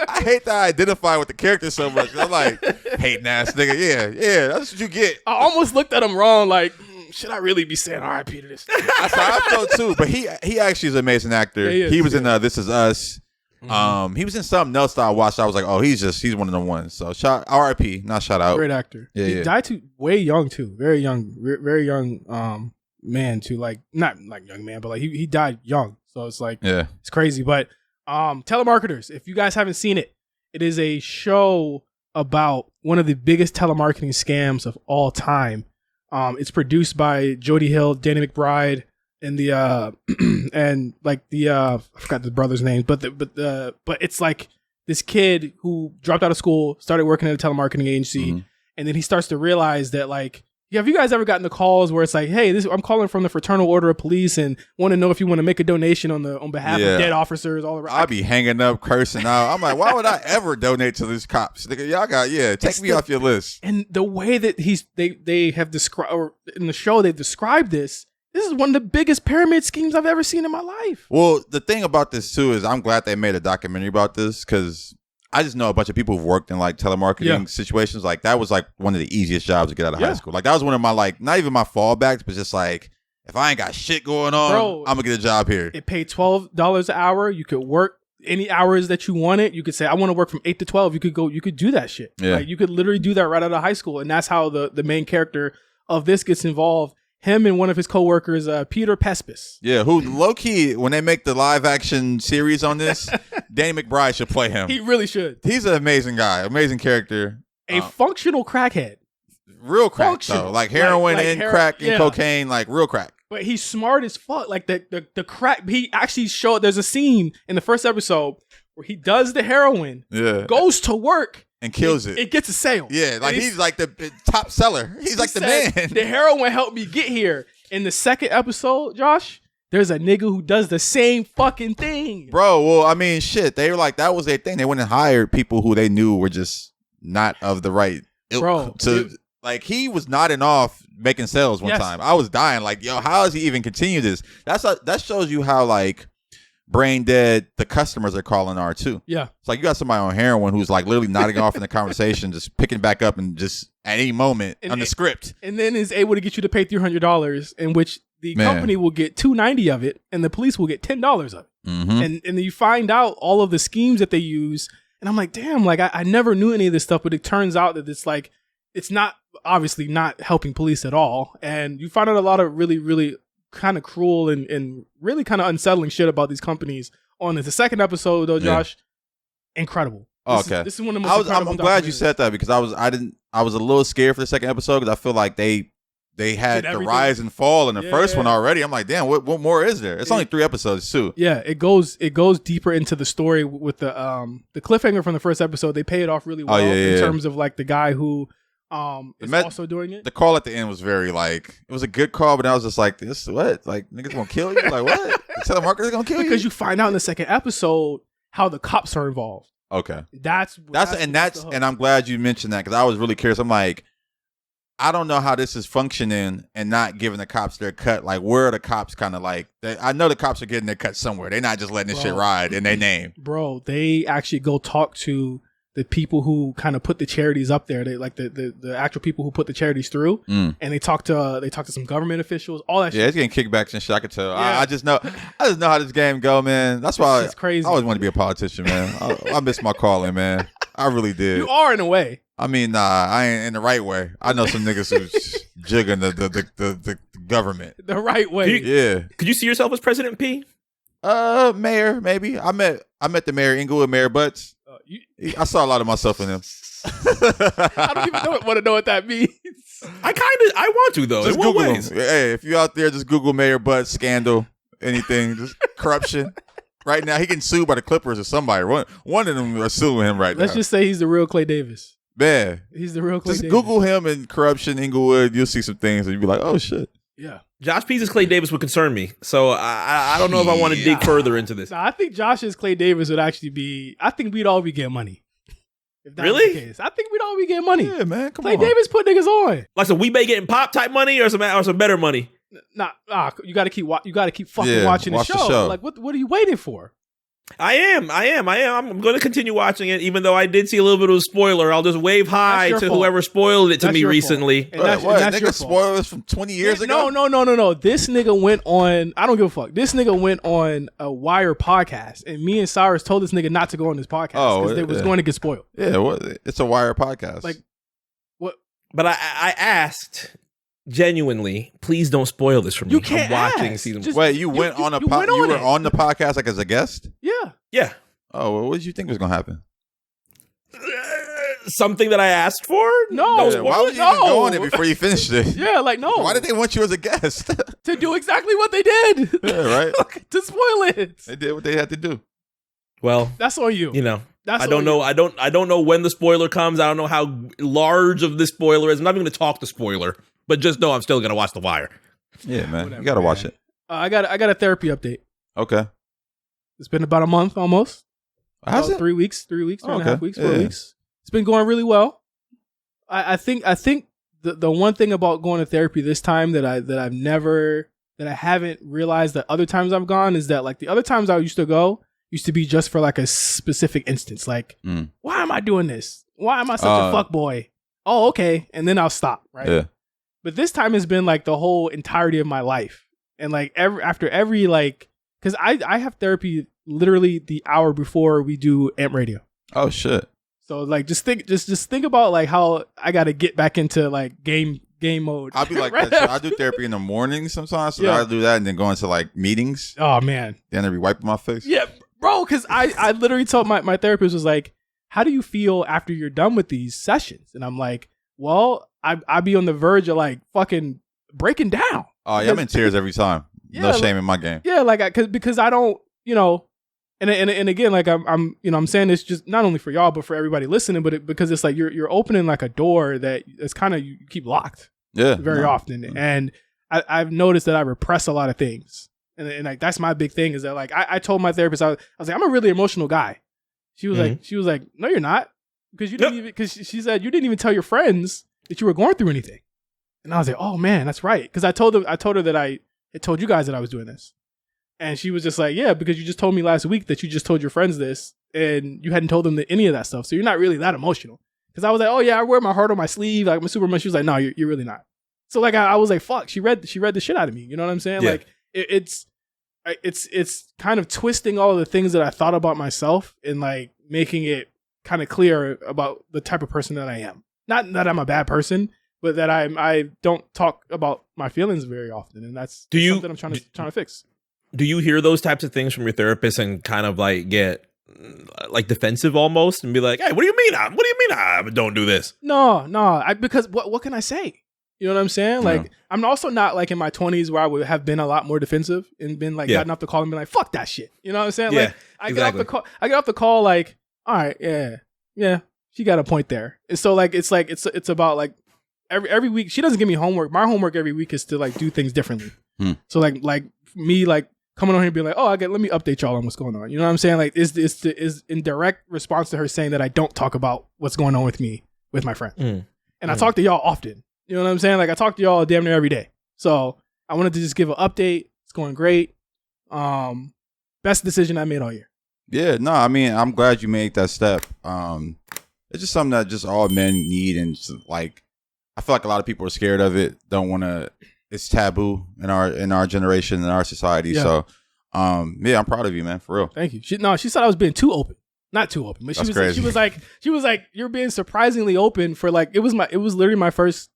I hate that I identify with the character so much. I'm like, hating ass nigga. Yeah, that's what you get. I almost looked at him wrong, like, should I really be saying R.I.P. to this? That's how I felt too. But he actually is an amazing actor. Yeah, he was in This Is Us. Mm-hmm. He was in something else that I watched. I was like, oh, he's one of the ones. So R.I.P. Not shout out. Great actor. Yeah, he died way young too. Very young man too. Like not like young man, but like he died young. So it's like it's crazy. But Telemarketers. If you guys haven't seen it, it is a show about one of the biggest telemarketing scams of all time. It's produced by Jody Hill, Danny McBride, and the I forgot the brother's name, but it's like this kid who dropped out of school, started working at a telemarketing agency, and then he starts to realize that like, have you guys ever gotten the calls where it's like, hey, I'm calling from the Fraternal Order of Police and want to know if you want to make a donation on behalf of dead officers all around. I'll be hanging up, cursing out. I'm like, why would I ever donate to these cops? Y'all take me off your list. And the way that they have described, or in the show they've described this is one of the biggest pyramid schemes I've ever seen in my life. Well, the thing about this too is I'm glad they made a documentary about this because I just know a bunch of people who've worked in like telemarketing situations. Like that was like one of the easiest jobs to get out of high school. Like that was one of my like, not even my fallbacks, but just like, if I ain't got shit going on, bro, I'm gonna get a job here. It paid $12 an hour. You could work any hours that you wanted. You could say, I want to work from 8 to 12. You could do that shit. Yeah. Like, you could literally do that right out of high school. And that's how the main character of this gets involved. Him and one of his coworkers, Peter Pespis. Yeah, who low-key, when they make the live-action series on this, Danny McBride should play him. He really should. He's an amazing guy, amazing character. A functional crackhead. Real crack, though. Like heroin and crack and cocaine, like real crack. But he's smart as fuck. Like the crack, he actually showed, there's a scene in the first episode where he does the heroin, goes to work, and kills it. It gets a sale. Yeah, like he's like the top seller. He's like the man. The heroin helped me get here. In the second episode, Josh, there's a nigga who does the same fucking thing. Bro, well, I mean, shit. They were like, that was their thing. They went and hired people who they knew were just not of the right ilk. Bro, like he was nodding off making sales one time. I was dying. Like, yo, how does he even continue this? That shows you how like brain dead the customers are calling are too. Yeah. It's like you got somebody on heroin who's like literally nodding off in the conversation, just picking back up and just at any moment on the script. And then is able to get you to pay $300, in which the company will get $290 of it and the police will get $10 of it. And then you find out all of the schemes that they use. And I'm like, damn, like I never knew any of this stuff, but it turns out that it's like, it's not obviously not helping police at all. And you find out a lot of really, really kind of cruel and really kind of unsettling shit about these companies on it. The second episode though, Josh, incredible. This is one of the most I'm glad you said that because I was a little scared for the second episode because I feel like they had the rise and fall in the first one already. I'm like, damn, what more is there? It's only 3 episodes too. Yeah, it goes deeper into the story with the cliffhanger from the first episode. They pay it off really well in terms of like the guy who is also doing it. The call at the end was very like, it was a good call, but I was just like, this what? Like niggas gonna kill you? Like what? The telemarketers gonna kill you? Because you find out in the second episode how the cops are involved. Okay. That's and I'm glad you mentioned that because I was really curious. I'm like, I don't know how this is functioning and not giving the cops their cut. Like, where are the cops kind of like, I know the cops are getting their cut somewhere. They're not just letting this shit ride in their name. Bro, they actually go talk to the people who kind of put the charities up there. They like the actual people who put the charities through, and they talk to some government officials, all that shit. Yeah, it's getting kickbacks and shit. I could tell. Yeah. I just know how this game go, man. That's why it's crazy. I always want to be a politician, man. I miss my calling, man. I really did. You are in a way. I mean, nah, I ain't in the right way. I know some niggas who's jigging the government the right way. Could you see yourself as President P? Mayor, maybe. I met the mayor, Inglewood Mayor Butts. I saw a lot of myself in him. I don't even want to know what that means. I want to though. Just Google him. Hey, if you're out there, just Google Mayor Butts scandal, anything, just corruption. Right now, he getting sued by the Clippers or somebody. One of them are suing him right now. Let's just say he's the real Clay Davis. Man, he's the real Clay Davis. Just Google him and corruption, Inglewood. You'll see some things and you'll be like, oh shit. Yeah. Josh Pease's Clay Davis would concern me. So I don't know if I want to dig further into this. I think Josh's Clay Davis would actually be, I think we'd all be getting money. If that really? Was the case. I think we'd all be getting money. Yeah, man. Come on. Clay Davis put niggas on. Like some we may getting pop type money or some better money. Nah, you gotta keep fucking watching the show. Like what are you waiting for? I am. I'm going to continue watching it, even though I did see a little bit of a spoiler. I'll just wave hi to whoever spoiled it to me recently. That's nigga spoilers from 20 years ago? No. This nigga went on, I don't give a fuck. This nigga went on a Wire podcast, and me and Cyrus told this nigga not to go on this podcast because they was going to get spoiled. Yeah, it's a Wire podcast. Like, what? But I asked genuinely, please don't spoil this for me. You can't. I'm watching season. Wait, you went on a you were on the podcast like as a guest? Yeah. Yeah. Oh, well, what did you think was gonna happen? Something that I asked for? No. Yeah, why would you even go on it before you finished it? Yeah, like no. Why did they want you as a guest? To do exactly what they did. Yeah, right. To spoil it. They did what they had to do. Well, That's on you. you know, That's I don't on know. you. I don't know when the spoiler comes. I don't know how large of this spoiler is. I'm not even going to talk the spoiler, but just know I'm still going to watch The Wire. Yeah, man. Whatever, you gotta watch man. it. I got a therapy update. Okay. It's been about a month almost. How's About it? 3 weeks, 3 weeks, 3.5 Okay. weeks, 4 Yeah. weeks. It's been going really well. I think the one thing about going to therapy this time that I haven't realized that other times I've gone is that like the other times I used to go used to be just for like a specific instance. Like, why am I doing this? Why am I such a fuckboy? Oh, okay. And then I'll stop, right? Yeah. But this time has been like the whole entirety of my life. And like after every like, because I have therapy literally the hour before we do AMP radio. Oh shit. So like just think about like how I got to get back into like game mode. I'll be like Right? that. So I do therapy in the morning sometimes. So Yeah. I'll do that and then go into like meetings. Oh man. Then I'll be wiping my face. Yeah, bro. Because I literally told my therapist was like, how do you feel after you're done with these sessions? And I'm like, well, I be on the verge of like fucking breaking down. Oh yeah, I'm in tears every time. Yeah, No shame in my game. Yeah, like because I don't, you know, and again, like I'm you know, I'm saying this just not only for y'all but for everybody listening, but because it's like you're opening like a door that it's kind of you keep locked Yeah. very often, and I've noticed that I repress a lot of things, and like that's my big thing is that like I told my therapist I was like I'm a really emotional guy. She was like no you're not because you didn't even because she said you didn't even tell your friends that you were going through anything, and I was like oh man that's right because I told her that I had told you guys that I was doing this. And she was just like, yeah, because you just told me last week that you just told your friends this and you hadn't told them any of that stuff. So you're not really that emotional. Because I was like, oh yeah, I wear my heart on my sleeve. Like I'm a Superman. She was like, no, you're really not. So like, I was like, fuck, she read the shit out of me. You know what I'm saying? Yeah. Like it's kind of twisting all of the things that I thought about myself and like making it kind of clear about the type of person that I am. Not that I'm a bad person, but that I don't talk about my feelings very often. And that's something I'm trying to fix. Do you hear those types of things from your therapist and kind of like get like defensive almost and be like, hey, what do you mean? What do you mean I don't do this? No, because what can I say? You know what I'm saying? Like, I'm also not like in my 20s where I would have been a lot more defensive and been like gotten off the call and been like, fuck that shit. You know what I'm saying? Yeah, like, I get off the call like, all right, yeah, she got a point there. And so like, it's about like every week she doesn't give me homework. My homework every week is to like do things differently. So like me like coming on here and being like, oh, let me update y'all on what's going on. You know what I'm saying? Like, is in direct response to her saying that I don't talk about what's going on with me with my friends. And I talk to y'all often. You know what I'm saying? Like, I talk to y'all damn near every day. So I wanted to just give an update. It's going great. Best decision I made all year. Yeah, no, I mean, I'm glad you made that step. It's just something that just all men need, and just, like, I feel like a lot of people are scared of it. Don't want to. It's taboo in our generation, in our society. Yeah. So, yeah, I'm proud of you, man, for real. Thank you. She said I was being too open. Not too open, but she was like, you're being surprisingly open for like, it was literally my first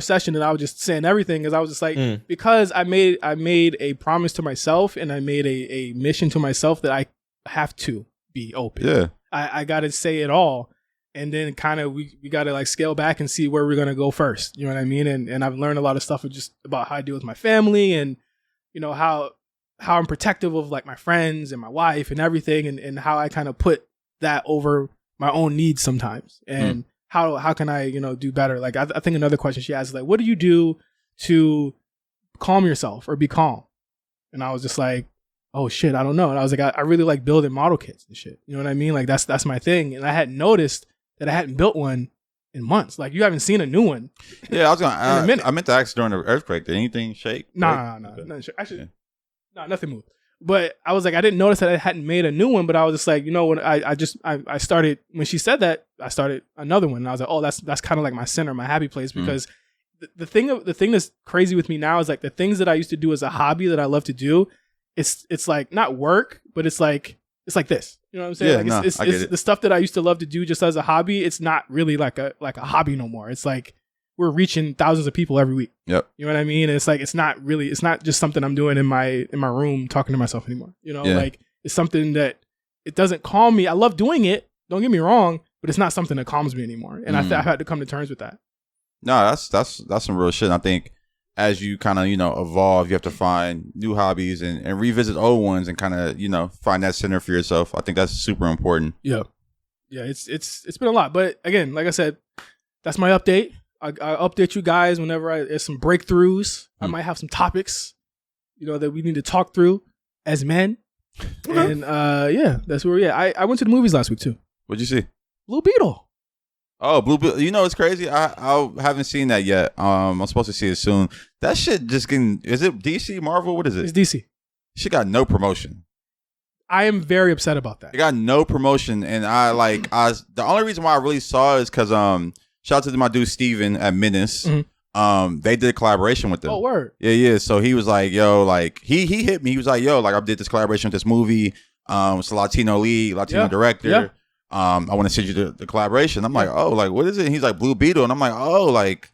session, and I was just saying everything because I was just like, because I made a promise to myself, and I made a mission to myself that I have to be open. Yeah. I got to say it all. And then kind of we got to like scale back and see where we're going to go first. You know what I mean? And I've learned a lot of stuff just about how I deal with my family, and, you know, how I'm protective of like my friends and my wife and everything, and how I kind of put that over my own needs sometimes. And how can I, you know, do better? Like, I think another question she asked is like, what do you do to calm yourself or be calm? And I was just like, oh shit, I don't know. And I was like, I really like building model kits and shit. You know what I mean? Like that's my thing. And I hadn't noticed that I hadn't built one in months. Like, you haven't seen a new one. Yeah, I was gonna. I meant to ask during the earthquake. Did anything shake? No. Actually, no, nothing moved. But I was like, I didn't notice that I hadn't made a new one. But I was just like, you know, when I started, when she said that, I started another one. And I was like, oh, that's kind of like my center, my happy place, because the thing that's crazy with me now is like the things that I used to do as a hobby that I love to do. It's like not work, but it's like this. You know what I'm saying? Yeah, like it's the stuff that I used to love to do just as a hobby. It's not really like a hobby no more. It's like we're reaching thousands of people every week. Yep. You know what I mean? And it's like it's not just something I'm doing in my room talking to myself anymore. You know, like it's something that it doesn't calm me. I love doing it. Don't get me wrong, but it's not something that calms me anymore. And I've had to come to terms with that. No, that's some real shit. And I think as you kind of, evolve, you have to find new hobbies and revisit old ones and kind of, find that center for yourself. I think that's super important. Yeah. Yeah, it's been a lot. But again, like I said, that's my update. I update you guys whenever there's some breakthroughs. I might have some topics, that we need to talk through as men. And yeah, that's where we're at. I went to the movies last week too. What'd you see? Blue Beetle. Oh, Blue Beetle. It's crazy. I haven't seen that yet. I'm supposed to see it soon. That shit just getting. Is it DC, Marvel? What is it? It's DC. She got no promotion. I am very upset about that. It got no promotion, and the only reason why I really saw it is because shout out to my dude Steven at Menace. Mm-hmm. They did a collaboration with them. Oh, word. Yeah. So he was like, yo, like he hit me. He was like, yo, like I did this collaboration with this movie. It's a Latino lead, Latino director. Yeah. I want to send you the collaboration. I'm like, oh, like what is it? And he's like Blue Beetle, and I'm like, oh, like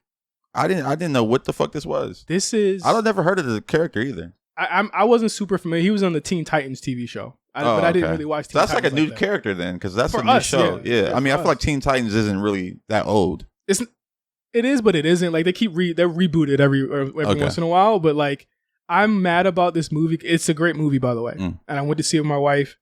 I didn't know what the fuck this was. I've never heard of the character either. I wasn't super familiar. He was on the Teen Titans TV show, but I didn't really watch. Teen Titans like a new character then, because that's a new show. Yeah. I mean, I feel like Teen Titans isn't really that old. It is, but it isn't. Like they keep they're rebooted every once in a while. But like, I'm mad about this movie. It's a great movie, by the way, and I went to see it with my wife.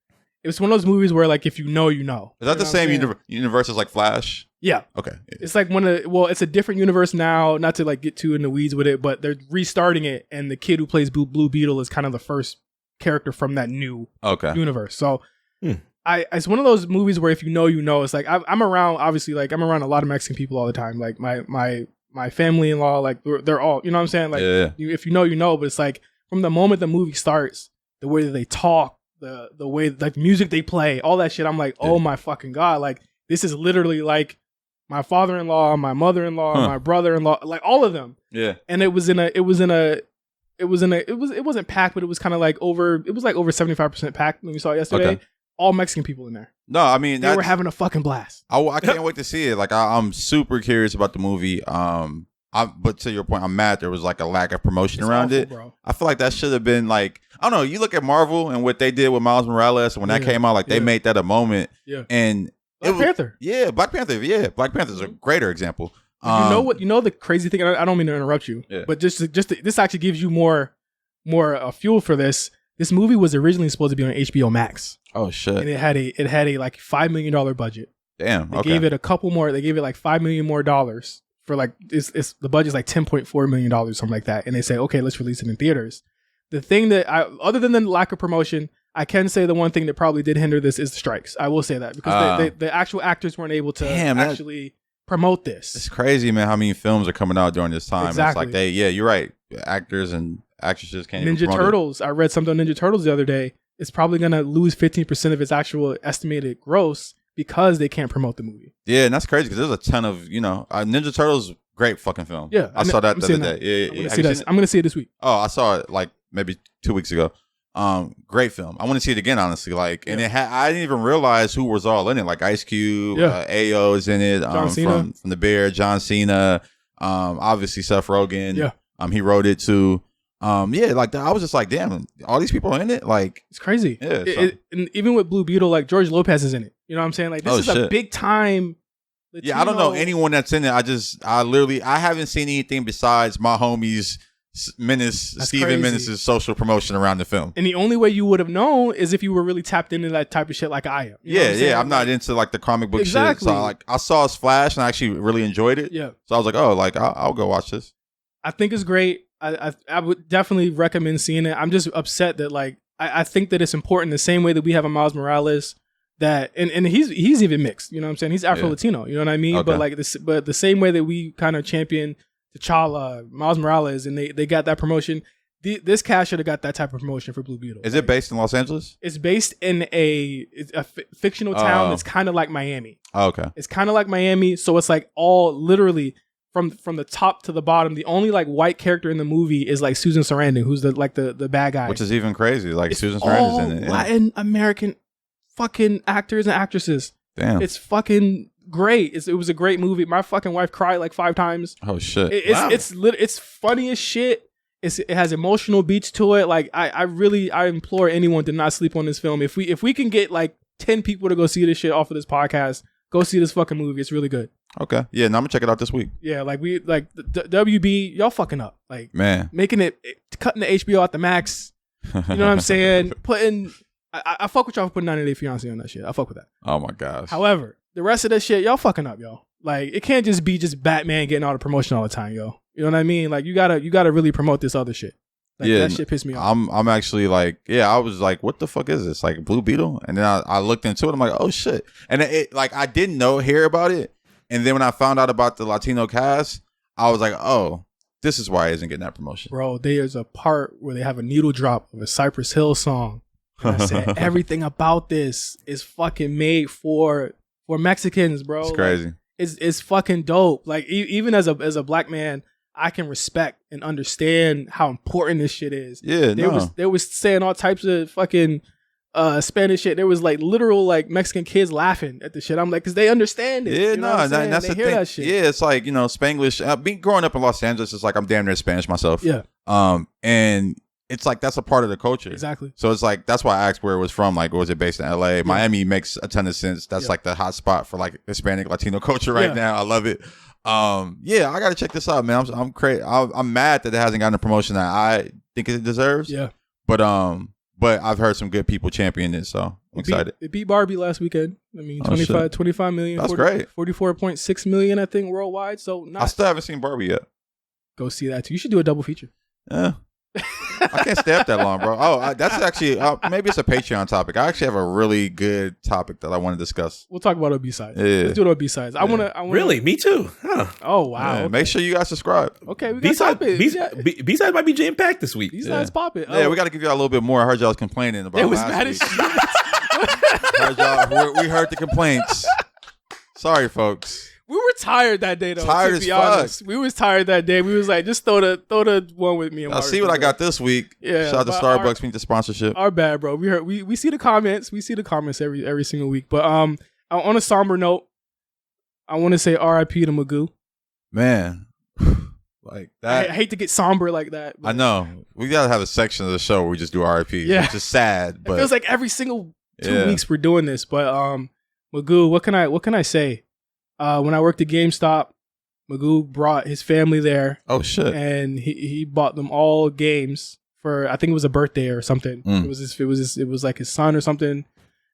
It was one of those movies where like if you know, you know. Is that the same universe as like Flash? Yeah. Okay. It's like it's a different universe now. Not to like get too in the weeds with it, but they're restarting it, and the kid who plays Blue Beetle is kind of the first character from that new universe. So, it's one of those movies where if you know, you know. It's like I'm around. Obviously, like I'm around a lot of Mexican people all the time. Like my family-in-law, like they're all. You know what I'm saying? Like if you know, you know. But it's like from the moment the movie starts, the way that they talk. The way like music they play, all that shit, I'm like, oh my fucking God, like this is literally like my father-in-law, my mother-in-law, my brother-in-law, like all of them. Yeah. And it wasn't packed, but it was kind of like over 75% packed when we saw it yesterday. Okay. All Mexican people in there. No, I mean they were having a fucking blast. I can't wait to see it. Like I'm super curious about the movie. But to your point, I'm mad there was like a lack of promotion around it. Bro. I feel like that should have been like, I don't know, you look at Marvel and what they did with Miles Morales and when that came out, like they made that a moment. Yeah. And Black Panther. Yeah, Black Panther. Yeah, Black Panther's a greater example. You know the crazy thing, I don't mean to interrupt you, but this actually gives you more fuel for this. This movie was originally supposed to be on HBO Max. Oh shit. And it had a like $5 million budget. Damn. They gave it a couple more, they gave it like $5 million more dollars. For like it's the budget's like $10.4 million, something like that, and they say, okay, let's release it in theaters. The thing that other than the lack of promotion, I can say the one thing that probably did hinder this is the strikes. I will say that because the actual actors weren't able to actually promote this. It's crazy, man, how many films are coming out during this time. Exactly. It's like you're right. Actors and actresses can't. Ninja Turtles. I read something on Ninja Turtles the other day. It's probably gonna lose 15% of its actual estimated gross. Because they can't promote the movie. Yeah, and that's crazy because there's a ton of, Ninja Turtles, great fucking film. Yeah. I saw that the other day. I'm going to see it this week. Oh, I saw it like maybe 2 weeks ago. Great film. I want to see it again, honestly. Like, and I didn't even realize who was all in it. Like Ice Cube, Ayo is in it. From The Bear, John Cena, obviously Seth Rogen. Yeah. He wrote it too. Like I was just like, damn, all these people are in it. Like, it's crazy. Yeah. And even with Blue Beetle, like George Lopez is in it. You know what I'm saying? Like this is a big time. Latino. Yeah, I don't know anyone that's in it. I haven't seen anything besides my homies Steven Menace's social promotion around the film. And the only way you would have known is if you were really tapped into that type of shit like I am. You know what I'm saying? I'm not into like the comic book shit. So I saw his Flash and I actually really enjoyed it. Yeah. So I was like, oh, like I'll go watch this. I think it's great. I would definitely recommend seeing it. I'm just upset that like I think that it's important the same way that we have a Miles Morales. That and he's even mixed, you know what I'm saying? He's Afro-Latino, you know what I mean? Okay. But the same way that we kind of champion T'Challa, Miles Morales, and they got that promotion, this cast should have got that type of promotion for Blue Beetle. Is it based in Los Angeles? It's based in a fictional town that's kind of like Miami. Oh, okay. It's kind of like Miami, so it's like all literally from the top to the bottom. The only like white character in the movie is like Susan Sarandon, who's the bad guy. Which is even crazy. Like Susan Sarandon's in it. Latin American fucking actors and actresses. Damn. It's fucking great. It was a great movie. My fucking wife cried like 5 times. Oh shit. It's funny as shit. It has emotional beats to it. Like I implore anyone to not sleep on this film. If we can get like 10 people to go see this shit off of this podcast. Go see this fucking movie. It's really good. Okay. Yeah, now I'm gonna check it out this week. Yeah, like the WB, y'all fucking up. Like, Man. making cutting the HBO out the max. You know what I'm saying? I fuck with y'all for putting 90 Day Fiancé on that shit. I fuck with that. Oh my gosh. However, the rest of that shit, y'all fucking up, yo. Like, it can't just be Batman getting all the promotion all the time, yo. You know what I mean? Like, you gotta really promote this other shit. Like, that shit pissed me off. I'm actually like, I was like, what the fuck is this? Like Blue Beetle? And then I looked into it. I'm like, oh shit. And it like, I didn't hear about it. And then when I found out about the Latino cast, I was like, oh, this is why he isn't getting that promotion. Bro, there's a part where they have a needle drop of a Cypress Hill song. And I said, everything about this is fucking made for Mexicans, bro. It's crazy. Like, it's fucking dope. Like, even as a black man, I can respect and understand how important this shit is. Yeah, they was saying all types of fucking Spanish shit. There was like literal like Mexican kids laughing at the shit. I'm like, because they understand it. Yeah, you know that's they the hear thing. that shit. Yeah, it's like, Spanglish. Growing up in Los Angeles, it's like I'm damn near Spanish myself. Yeah. And it's like that's a part of the culture. Exactly. So it's like that's why I asked where it was from. Like, was it based in LA? Yeah. Miami makes a ton of sense. That's like the hot spot for like Hispanic Latino culture right now. I love it. I gotta check this out, man. I'm crazy. I'm mad that it hasn't gotten the promotion that I think it deserves. Yeah. But I've heard some good people champion it, so I'm excited. It beat Barbie last weekend. I mean, 25 million. That's great. 44.6 million, I think, worldwide. So I still haven't seen Barbie yet. Go see that too. You should do a double feature. Yeah. I can't stay up that long, bro. Oh, that's actually maybe it's a Patreon topic. I actually have a really good topic that I want to discuss. We'll talk about B-sides. Yeah. Let's do it on B-sides. I want to. Really? Me too. Huh. Oh wow. Yeah, okay. Make sure you guys subscribe. Okay, we got B-side might be jam packed this week. B-sides pop it. Yeah, we got to give y'all a little bit more. I heard y'all was complaining about. It was mad as shit. We heard the complaints. Sorry, folks. We were tired that day, though. Tired to be honest. We was tired that day. We was like, just throw the one with me. I'll see what I got this week. Yeah, shout out to Starbucks for the sponsorship. Our bad, bro. We see the comments. We see the comments every single week. But on a somber note, I want to say R.I.P. to Magoo. Man, like that. I hate to get somber like that. I know. We gotta have a section of the show where we just do R.I.P. Yeah, which is sad. But it feels like every single 2 weeks we're doing this. But Magoo, what can I say? When I worked at GameStop, Magoo brought his family there. Oh shit! And he bought them all games for, I think it was a birthday or something. It was like his son or something,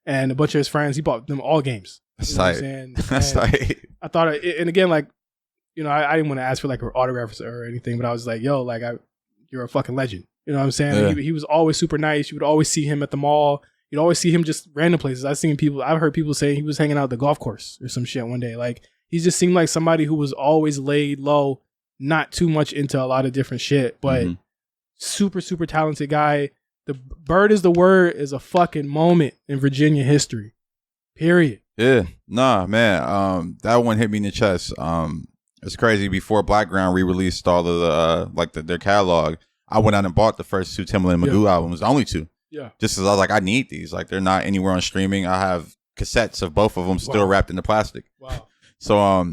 and a bunch of his friends. He bought them all games. That's tight. That's tight. I thought, and again, like, I didn't want to ask for like an autograph or anything, but I was like, yo, like you're a fucking legend. You know what I'm saying? Yeah. Like, he was always super nice. You would always see him at the mall. You'd always see him just random places. I've heard people say he was hanging out at the golf course or some shit one day. Like, he just seemed like somebody who was always laid low, not too much into a lot of different shit, but super, super talented guy. The bird is the word is a fucking moment in Virginia history. Period. Yeah. Nah, man. That one hit me in the chest. It's crazy. Before Blackground re-released all of the their catalog, I went out and bought the first two Timbaland and Magoo albums, the only two. Yeah. Just because I was like, I need these. Like, they're not anywhere on streaming. I have cassettes of both of them still wrapped in the plastic. Wow. So,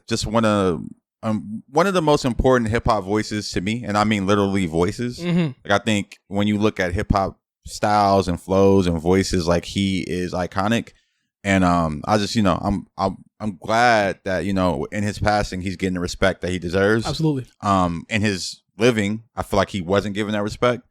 just one of the most important hip hop voices to me, and I mean literally voices. Mm-hmm. Like, I think when you look at hip hop styles and flows and voices, like, he is iconic. And I just, I'm glad that, in his passing, he's getting the respect that he deserves. Absolutely. In his living, I feel like he wasn't given that respect.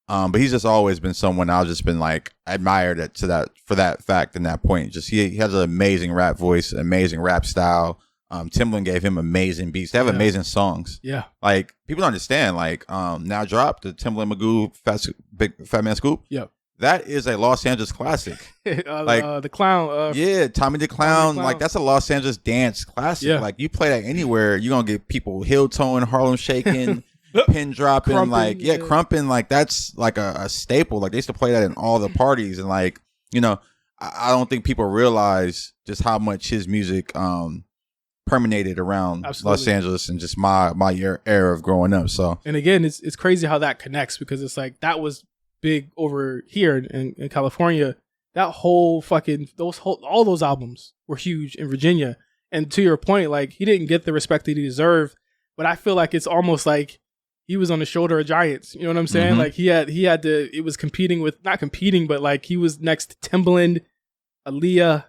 But he's just always been someone I've just been like admired for that fact and that point. Just he has an amazing rap voice, amazing rap style. Timbaland gave him amazing beats. They have amazing songs. Yeah. Like, people don't understand. Like, Now Drop, the Timbaland Magoo Big Fat Man Scoop. Yep. That is a Los Angeles classic. The clown. Tommy the Clown. Like, that's a Los Angeles dance classic. Yeah. Like, you play that anywhere, you're gonna get people heel toeing, Harlem shaking. Pin dropping, crumping, crumping, like that's like a staple. Like, they used to play that in all the parties, and like, I don't think people realize just how much his music permeated around Los Angeles and just my era of growing up. So, and again, it's crazy how that connects, because it's like that was big over here in California. That whole fucking all those albums were huge in Virginia. And to your point, like, he didn't get the respect that he deserved, but I feel like it's almost like he was on the shoulder of giants. You know what I'm saying? Mm-hmm. Like, he had to, it was competing with, not competing, but like he was next to Timbaland, Aaliyah,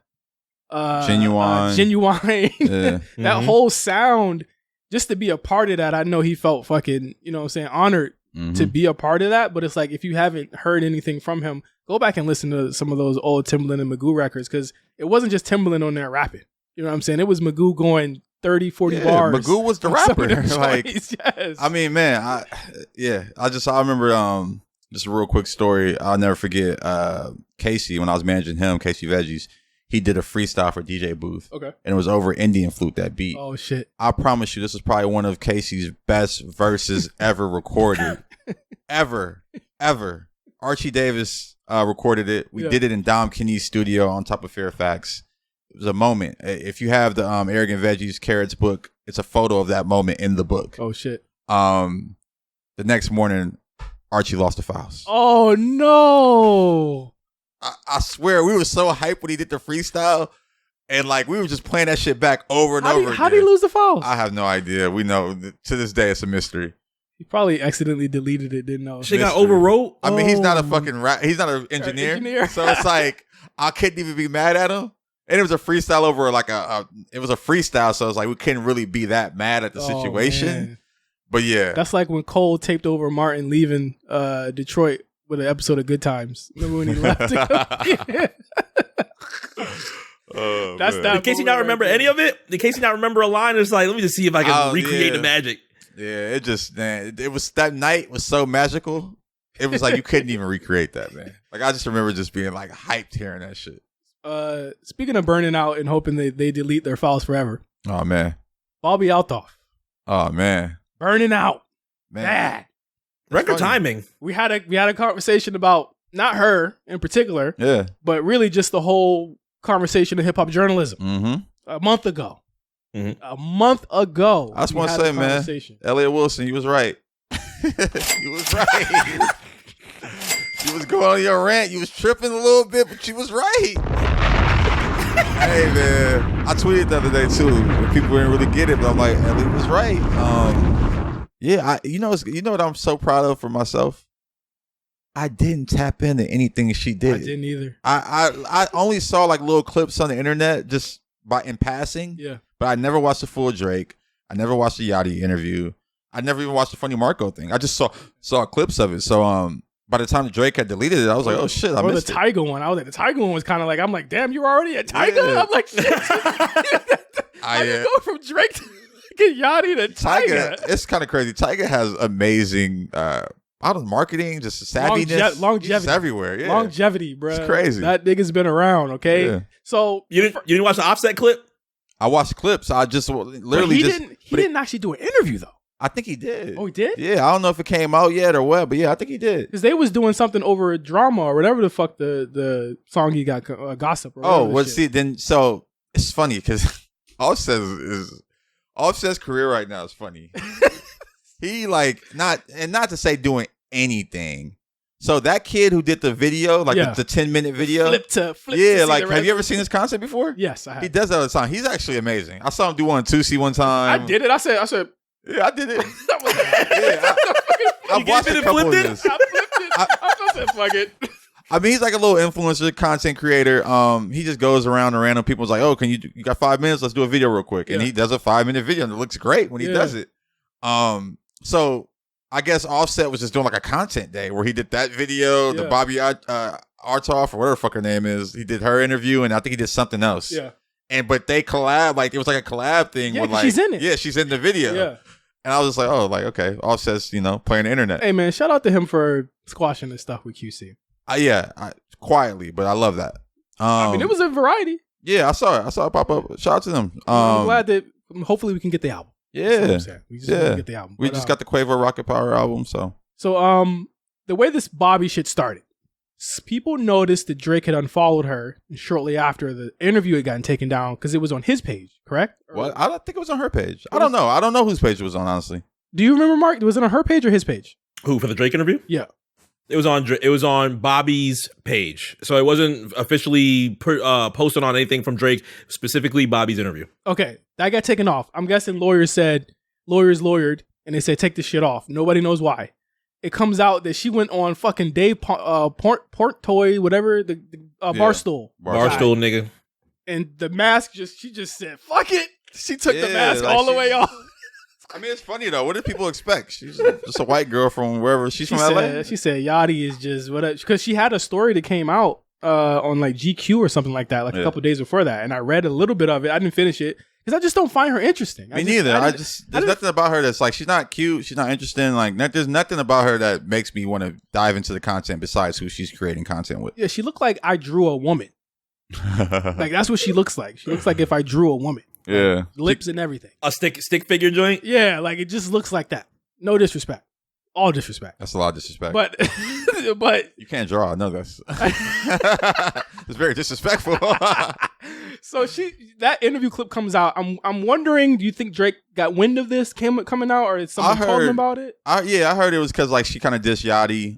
Genuine. Yeah. That whole sound, just to be a part of that, I know he felt fucking, you know what I'm saying, honored to be a part of that. But it's like, if you haven't heard anything from him, go back and listen to some of those old Timbaland and Magoo records, because it wasn't just Timbaland on there rapping. You know what I'm saying? It was Magoo going 30, 40 bars. Magoo was the rapper. Like, yes. I mean, man, I remember just a real quick story. I'll never forget Casey, when I was managing him, Casey Veggies, he did a freestyle for DJ Booth. Okay. And it was over Indian Flute, that beat. Oh shit. I promise you, this is probably one of Casey's best verses ever recorded. ever. Archie Davis recorded it. We did it in Dom Kenny's studio on top of Fairfax. It was a moment. If you have the Arrogant Veggies Carrots book, it's a photo of that moment in the book. Oh shit. The next morning, Archie lost the files. Oh no. I swear, we were so hyped when he did the freestyle, and like we were just playing that shit back over and over again. How did he lose the files? I have no idea. We know to this day it's a mystery. He probably accidentally deleted it, didn't know. She got overwrote. I mean, he's not a fucking he's not an engineer. So it's like I couldn't even be mad at him. And it was a freestyle over like it was a freestyle, so it's like we couldn't really be that mad at the situation. Man. But yeah, that's like when Cole taped over Martin leaving Detroit with an episode of Good Times. Remember when he left? That's that. In case you not remember any of it, in case you not remember a line, it's like, let me just see if I can recreate the magic. Yeah, it was that night was so magical. It was like you couldn't even recreate that, man. Like I just remember just being like hyped hearing that shit. Speaking of burning out and hoping they delete their files forever. Oh man, Bobbi Althoff. Oh man, burning out. Man. Bad. Record timing. We had a conversation about not her in particular, but really just the whole conversation of hip hop journalism a month ago. A month ago. I just want to say, man, Elliot Wilson, you was right. You was right. You was going on your rant. You was tripping a little bit, but you was right. Hey, man, I tweeted the other day too. People didn't really get it, but I'm like, Elliot was right. Yeah, you know what I'm so proud of for myself? I didn't tap into anything she did. I didn't either. I only saw like little clips on the internet just in passing. Yeah. But I never watched the full Drake. I never watched the Yachty interview. I never even watched the Funny Marco thing. I just saw clips of it. So by the time the Drake had deleted it, I was like, oh shit, I missed the Tiger one. I was like, the Tiger one was kind of like, I'm like, damn, you were already a Tiger? Yeah. I'm like, shit. I didn't go from Drake to Yachty to Tiger. It's kind of crazy. Tiger has amazing marketing, just savviness. Longevity. He's everywhere. Yeah. Longevity, bro. It's crazy. That nigga's been around, okay? Yeah. So you didn't watch the Offset clip? I watched clips. I just literally he didn't actually do an interview though. I think he did. Oh, he did? Yeah, I don't know if it came out yet or what, but yeah, I think he did. Because they was doing something over a drama or whatever the fuck the song he got, Gossip. Or so it's funny because Offset's career right now is funny. He not to say doing anything. So that kid who did the video, the 10-minute video. Flip have you ever seen this concept before? Yes, I have. He does that all the time. He's actually amazing. I saw him do one on 2C one time. I did it. I said, yeah, I did it. I watched a couple of this. I flipped it. I said, fuck it. I mean, he's like a little influencer, content creator. He just goes around to random people's like, oh, you got 5 minutes? Let's do a video real quick. And he does a 5-minute video and it looks great when he does it. So I guess Offset was just doing like a content day where he did that video, the Bobbi Althoff or whatever the fuck her name is. He did her interview and I think he did something else. Yeah. But they collab, it was like a collab thing. Yeah, where she's in it. Yeah, she's in the video. Yeah. And I was just like, okay, Offset's, playing the internet. Hey man, shout out to him for squashing this stuff with QC. Quietly, but I love that. I mean, it was a variety. Yeah, I saw it pop up. Shout out to them. I'm glad that hopefully we can get the album. Yeah, we just get the album. We just got the Quavo Rocket Power album. So the way this Bobbi shit started, people noticed that Drake had unfollowed her shortly after the interview had gotten taken down because it was on his page, correct? What? I don't think it was on her page. I don't know. I don't know whose page it was on, honestly. Do you remember, Mark? Was it on her page or his page? Who, for the Drake interview? Yeah. It was on Bobbi's page, so it wasn't officially posted on anything from Drake, specifically Bobbi's interview. Okay, that got taken off. I'm guessing lawyers lawyered, and they said take this shit off. Nobody knows why. It comes out that she went on fucking Dave Portnoy, whatever the Barstool. Barstool nigga. And the mask she just said, fuck it. She took the mask all the way off. I mean, it's funny though. What did people expect? She's just a white girl from wherever. She's from LA. She said Yachty is just because she had a story that came out on like GQ or something like that, like a couple days before that, and I read a little bit of it. I didn't finish it because I just don't find her interesting. Me neither. There's nothing about her that's like she's not cute. She's not interesting. Like there's nothing about her that makes me want to dive into the content besides who she's creating content with. Yeah, she looked like I drew a woman. Like that's what she looks like. She looks like if I drew a woman. Yeah, lips and everything. A stick figure joint. Yeah, like it just looks like that. No disrespect, all disrespect. That's a lot of disrespect. But you can't draw. I know this. It's very disrespectful. So that interview clip comes out. I'm wondering, do you think Drake got wind of this coming out, or is someone told him about it? I heard it was because like she kind of dissed Yachty.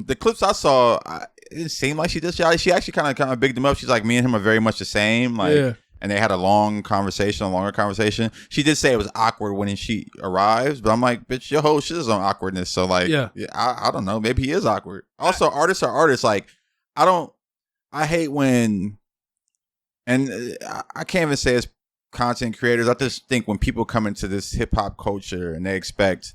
The clips I saw, it didn't seem like she dissed Yachty. She actually kind of bigged him up. She's like, me and him are very much the same. Like. And they had a longer conversation. She did say it was awkward when she arrives, but I'm like, bitch, your whole shit is on awkwardness. So like, I don't know. Maybe he is awkward. Also, artists are artists. Like, I hate when, and I can't even say it's content creators. I just think when people come into this hip hop culture and they expect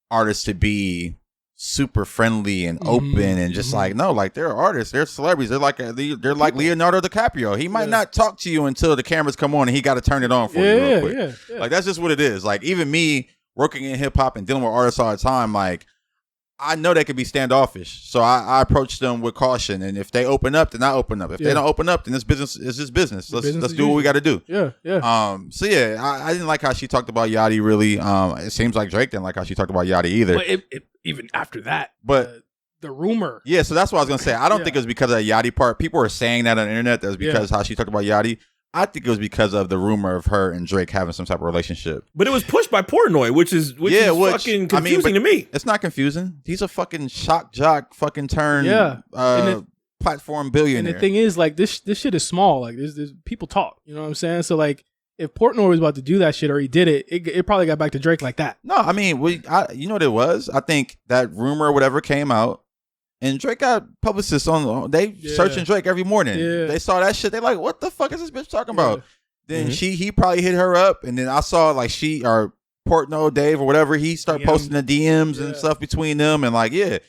artists to be super friendly and open and just like, no, like they're artists, they're celebrities, they're like Leonardo DiCaprio. He might not talk to you until the cameras come on and he got to turn it on for you real quick. Like that's just what it is. Like even me working in hip hop and dealing with artists all the time, like I know they could be standoffish, so I approach them with caution. And if they open up, then I open up. If they don't open up, then this business is just business. Let's do what we got to do. So yeah, I didn't like how she talked about Yachty. Really, it seems like Drake didn't like how she talked about Yachty either. But even after that, but the rumor. Yeah, so that's what I was gonna say. I don't think it was because of the Yachty part. People were saying that on the internet. That was because how she talked about Yachty. I think it was because of the rumor of her and Drake having some type of relationship. But it was pushed by Portnoy, which is fucking confusing to me. It's not confusing. He's a fucking shock jock, fucking turn platform billionaire. And the thing is, like this shit is small. Like there's people talk. You know what I'm saying? So like, if Portnoy was about to do that shit or he did it, it probably got back to Drake like that. No, I mean, you know what it was? I think that rumor or whatever came out. And Drake got publicists on. They searching Drake every morning. Yeah. They saw that shit. They like, what the fuck is this bitch talking about? Then he probably hit her up, and then I saw like she or Portnoy, Dave or whatever. He started posting the DMs and stuff between them, and like, I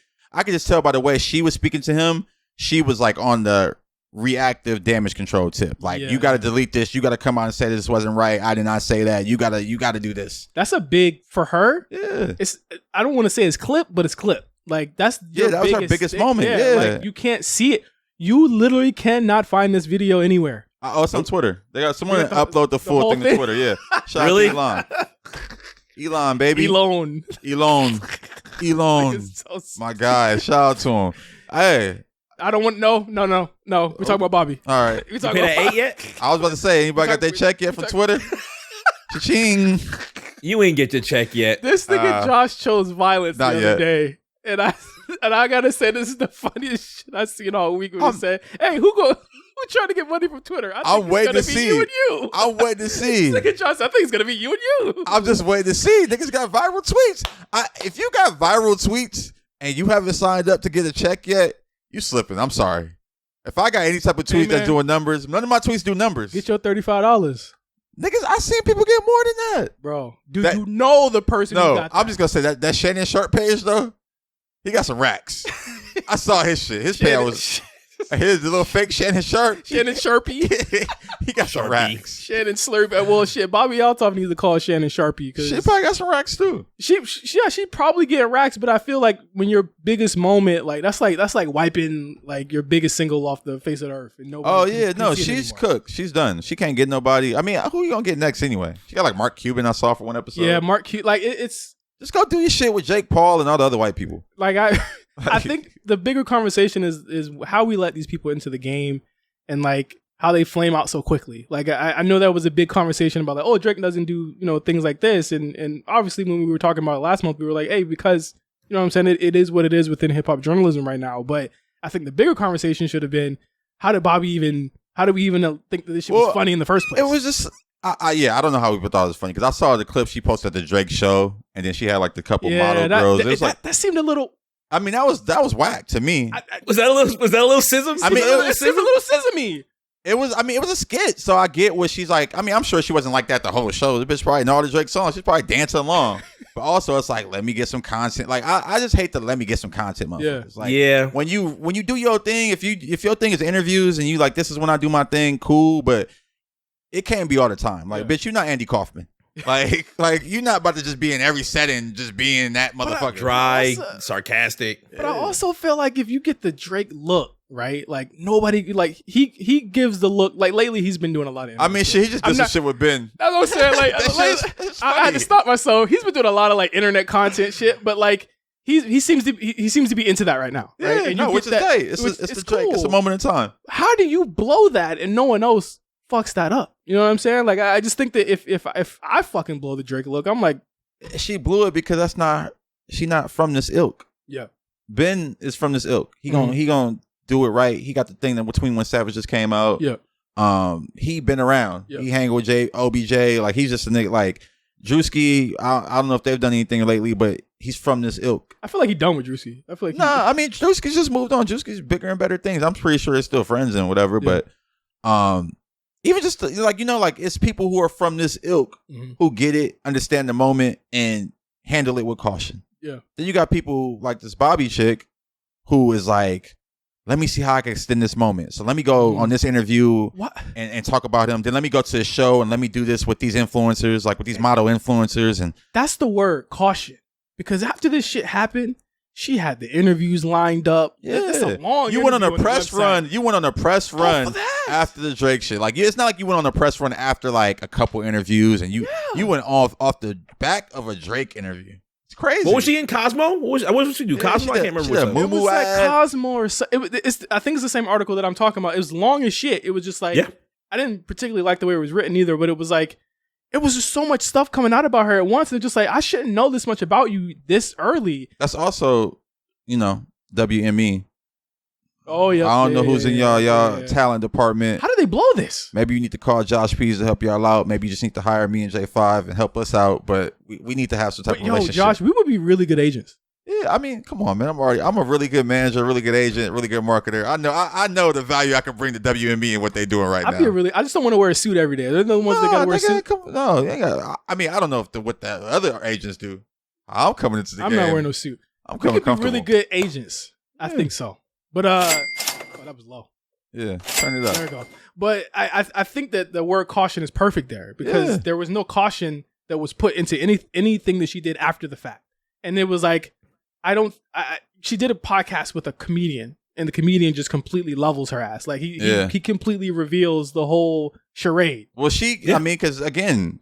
could just tell by the way she was speaking to him. She was like on the reactive damage control tip. Like, you got to delete this. You got to come out and say this wasn't right. I did not say that. You got to do this. That's a big for her. Yeah, I don't want to say it's clip, but it's clip. Like that was her biggest moment. Like you can't see it. You literally cannot find this video anywhere. It's on Twitter. They got someone to upload the full thing to Twitter. Yeah, shout out to Elon, baby. Elon. My guy. Shout out to him. Hey, I don't want no. We're talking about Bobby. All right, you paid that 8 yet? I was about to say, anybody got their check yet from Twitter? Cha-ching. You ain't get your check yet. This nigga Josh chose violence the other day. And I gotta say, this is the funniest shit I've seen all week. When he said, "Hey, who trying to get money from Twitter?" I'm waiting to see. You and you. I'm waiting to see. Nigga Josh, I think it's gonna be you and you. I'm just waiting to see. Niggas got viral tweets. If you got viral tweets and you haven't signed up to get a check yet, you slipping. I'm sorry. If I got any type of tweets that's doing numbers, none of my tweets do numbers. Get your $35. Niggas, I seen people get more than that. Bro, you know the person who got that? I'm just gonna say that Shannon Sharp page though. He got some racks. I saw his shit. His pay was his little fake Shannon Sharp. Shannon Sharpie. He got some racks. Shannon Slurp. Well, shit. Bobbi Althoff needs to call Shannon Sharpie. She probably got some racks too. She probably get racks, but I feel like when your biggest moment, like that's like wiping like your biggest single off the face of the earth. And nobody she's cooked. She's done. She can't get nobody. I mean, who you gonna get next anyway? She got like Mark Cuban I saw for one episode. Yeah, Mark Cuban. Like it's. Just go do your shit with Jake Paul and all the other white people. Like I think the bigger conversation is how we let these people into the game and like how they flame out so quickly. Like I know that was a big conversation about like, oh, Drake doesn't do, things like this. And obviously when we were talking about it last month, we were like, hey, because you know what I'm saying? It is what it is within hip hop journalism right now. But I think the bigger conversation should have been, how did we even think that this shit was funny in the first place? It was just, I don't know how people thought it was funny because I saw the clip she posted at the Drake show and then she had like the couple model girls. It was that seemed a little. I mean, that was whack to me. Was that a little schism? I mean, it's a little sesame. It was a skit, so I get what she's like. I mean, I'm sure she wasn't like that the whole show. The bitch probably know all the Drake songs. She's probably dancing along. But also, it's like, let me get some content. Like, I just hate the let me get some content, motherfuckers. Yeah. Like, when you do your thing, if your thing is interviews and you like, this is when I do my thing, cool. But it can't be all the time. Like, bitch, you're not Andy Kaufman. Like you're not about to just be in every setting, just being that motherfucker. Dry, sarcastic. But I also feel like if you get the Drake look, right? Like nobody, like he gives the look. Like lately, he's been doing a lot of. I mean, shit, he just did some shit with Ben. That's what I'm saying. Like, I had to stop myself. He's been doing a lot of like internet content shit, but like he seems to be into that right now. Right? Yeah, and no, which is great. It's the Drake. Cool. It's a moment in time. How do you blow that and no one else fucks that up? You know what I'm saying? Like I just think that if I fucking blow the Drake look, I'm like, she blew it because she not from this ilk. Yeah, Ben is from this ilk. He gonna do it right. He got the thing that Between When Savage just came out. Yeah. He been around. Yeah. He hang with OBJ. Like he's just a nigga. Like Drewski. I don't know if they've done anything lately, but he's from this ilk. I feel like he done with Drewski. I feel like I mean Drewski's just moved on. Drewski's bigger and better things. I'm pretty sure they're still friends and whatever. Yeah. But even just like like it's people who are from this ilk who get it, understand the moment, and handle it with caution. Yeah. Then you got people like this Bobbi chick who is like, let me see how I can extend this moment. So let me go on this interview and talk about him. Then let me go to the show and let me do this with these influencers, like with these model influencers. And that's the word, caution. Because after this shit happened, she had the interviews lined up. Yeah, that's a long. You went on a press run. You went on a press run after the Drake shit. Like it's not like you went on a press run after like a couple interviews and you went off the back of a Drake interview. It's crazy. What was she in? Cosmo? What was she do? Cosmo? I can't remember. It was like Cosmo or so, I think it's the same article that I'm talking about. It was long as shit. It was just like I didn't particularly like the way it was written either, but it was like it was just so much stuff coming out about her at once, and just like I shouldn't know this much about you this early. That's also, WME. Oh yeah, I don't know who's in y'all talent department. How do they blow this? Maybe you need to call Josh Pease to help y'all out. Maybe you just need to hire me and J5 and help us out. But we need to have some type of relationship. Josh, we would be really good agents. Yeah, I mean, come on, man. I'm a really good manager, really good agent, really good marketer. I know the value I can bring to WME and what they're doing right now. I just don't want to wear a suit every day. They're the ones that gotta wear a suit. I mean, I don't know what the other agents do. I'm coming into the game. I'm not wearing no suit. I'm coming comfortable. Really good agents. I think so. But oh, that was low. Yeah, turn it up. There we go. But I think that the word caution is perfect there because there was no caution that was put into anything that she did after the fact. And it was like, she did a podcast with a comedian and the comedian just completely levels her ass. Like he completely reveals the whole charade. Well, I mean, because again,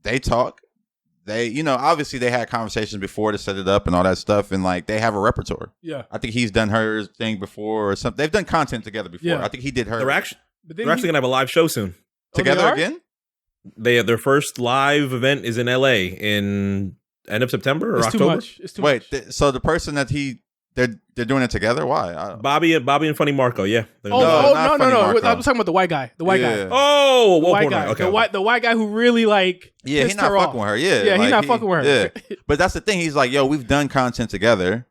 they talk. They, obviously they had conversations before to set it up and all that stuff. And like, they have a repertoire. Yeah. I think he's done her thing before or something. They've done content together before. Yeah. I think he did her. They're actually going to have a live show soon. Together again? Their first live event is in LA in end of September or October. It's too much. So the person that they're doing it together? Why? Bobbi and Funny Marco, yeah. No. I was talking about the white guy. The white guy. Oh, the white guy. Okay. The white guy who really like he's not fucking with her. Yeah, he's not fucking with her. Yeah. But that's the thing. He's like, yo, we've done content together,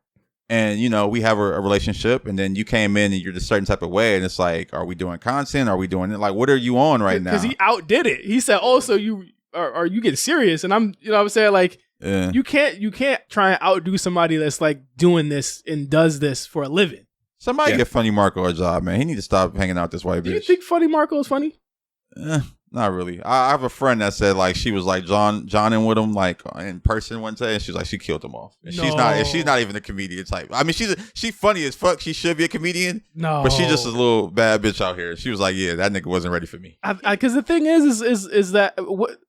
and we have a relationship. And then you came in and you're just a certain type of way, and it's like, are we doing content? Are we doing it? Like, what are you on right now? Because he outdid it. He said, "Oh, so you are you getting serious?" And I'm, I'm saying like. Yeah. You can't try and outdo somebody that's like doing this and does this for a living. Somebody get Funny Marco a job, man. He need to stop hanging out with this white bitch. Do you think Funny Marco is funny? Not really. I have a friend that said like she was like John with him like in person one day, and she's like she killed him off. And she's not even a comedian type. I mean, she's funny as fuck. She should be a comedian. No, but she's just a little bad bitch out here. She was like, yeah, that nigga wasn't ready for me. Because the thing is that what.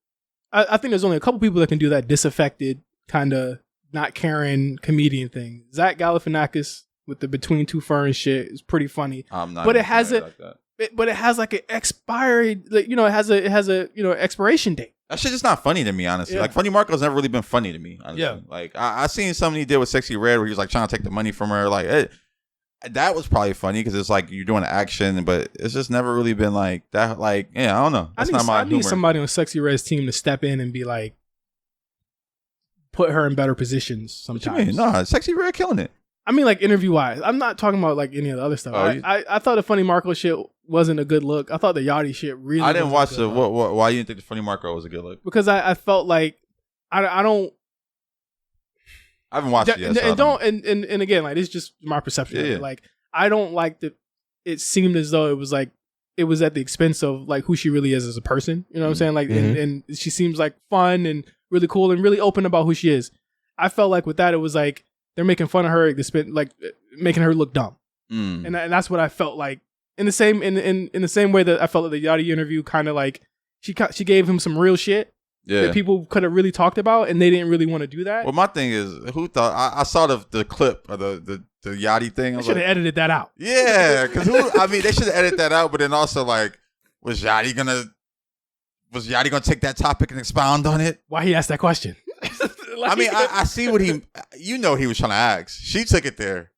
I think there's only a couple people that can do that disaffected, kind of not caring comedian thing. Zach Galifianakis with the Between Two Ferns shit is pretty funny. I'm not. But it has like an expiry. Like, it has a expiration date. That shit is not funny to me, honestly. Yeah. Like Funny Marco's never really been funny to me. Honestly. Yeah. Like I seen something he did with Sexy Red where he was like trying to take the money from her. Like that was probably funny because it's like you're doing action, but it's just never really been like that. Like, I don't know. That's not my humor. I need somebody on Sexy Red's team to step in and be like, put her in better positions sometimes. What you mean? No, Sexy Red killing it. I mean, like interview wise. I'm not talking about like any of the other stuff. I thought the Funny Marco shit wasn't a good look. I thought the Yachty shit really. I didn't watch the. Why you didn't think the Funny Marco was a good look? Because I felt like I don't. I haven't watched it yet. And again, like it's just my perception. Of it. Like I don't like that. It seemed as though it was like it was at the expense of like who she really is as a person. You know what I'm saying? Like, and she seems like fun and really cool and really open about who she is. I felt like with that, it was like they're making fun of her, like making her look dumb, and that's what I felt like. In the same way that I felt like the Yachty interview kind of like she gave him some real shit that people could have really talked about, and they didn't really want to do that. Well, my thing is, who thought I saw the clip of the Yachty thing? I should have edited that out. Yeah, because they should have edited that out. But then also, like, was Yachty gonna take that topic and expound on it? Why he asked that question? Like, I mean, I see what he was trying to ask. She took it there.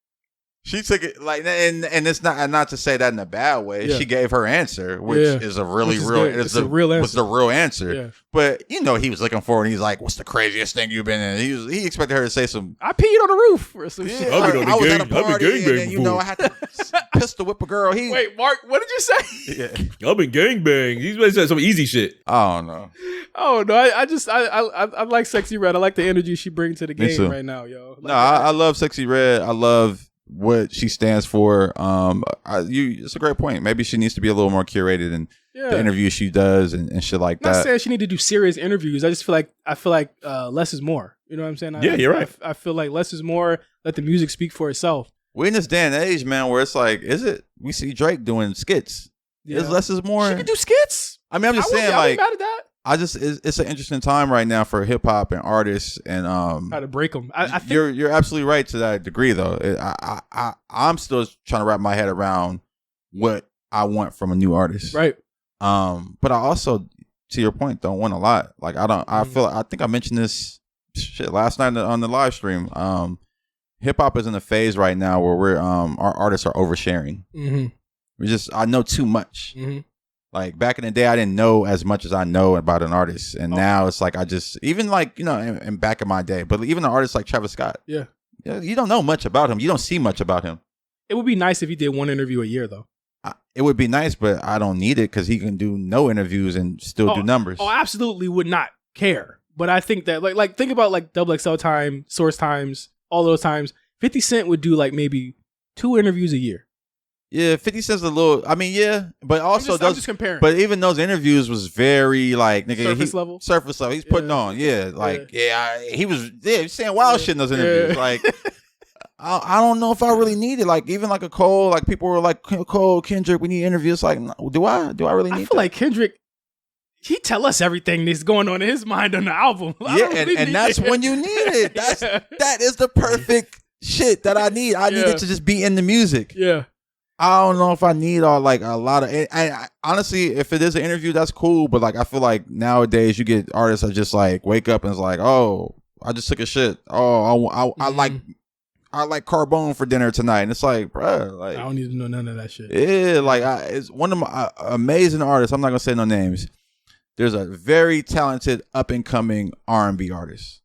She took it like, and it's not to say that in a bad way. Yeah. She gave her answer, which is a really real. It's a real answer. Was the real answer. Yeah. But he was looking for it. And he's like, "What's the craziest thing you've been in?" He expected her to say some. I peed on the roof or some shit. I was at a party, and then I had to pistol whip a girl. Wait, Mark, what did you say? Yeah. I've been gangbang. He's saying some easy shit. I don't know. Oh no, I like Sexy Red. I like the energy she brings to the game right now, yo. Like, I love Sexy Red. I love what she stands for. It's a great point. Maybe she needs to be a little more curated in the interviews she does and shit like that. Not saying she need to do serious interviews. I just feel like less is more. You know what I'm saying? You're right. I feel like less is more. Let the music speak for itself. We're in this day and age, man, where it's like, we see Drake doing skits. Yeah. Is less is more? She can do skits. I mean, I'm just saying, like, mad at that. It's an interesting time right now for hip hop and artists, and how to break them. I think you're absolutely right to that degree, though. I'm still trying to wrap my head around what I want from a new artist, right? But I also, to your point, don't want a lot. Like I think I mentioned this shit last night on the live stream. Hip hop is in a phase right now where our artists are oversharing. I know too much. Like back in the day, I didn't know as much as I know about an artist, and now it's like even like and back in my day, but even an artist like Travis Scott, you don't know much about him. You don't see much about him. It would be nice if he did one interview a year, though. It would be nice, but I don't need it because he can do no interviews and still do numbers. Oh, absolutely would not care. But I think that like think about like XXL time, Source times, all those times. 50 Cent would do like maybe 2 interviews a year. Yeah, 50 Cent's a little. I mean, yeah, but also I'm just comparing. But even those interviews was very like nigga, surface level. Surface level. He's putting on, he was saying wild shit in those interviews. Like, I don't know if I really need it. Like, even like a Cole, like people were like, Cole, Kendrick, we need interviews. Like, do I really need? I feel like Kendrick. He tell us everything that's going on in his mind on the album. And that's when you need it. That is the perfect shit that I need. I need it to just be in the music. Yeah. I don't know if I need a lot of. And honestly, if it is an interview, that's cool. But like, I feel like nowadays you get artists that just like wake up and it's like, oh, I just took a shit. Oh, I like carbone for dinner tonight, and it's like, bruh, like I don't need to know none of that shit. Yeah, like it's one of my amazing artists. I'm not gonna say no names. There's a very talented up and coming R&B artist.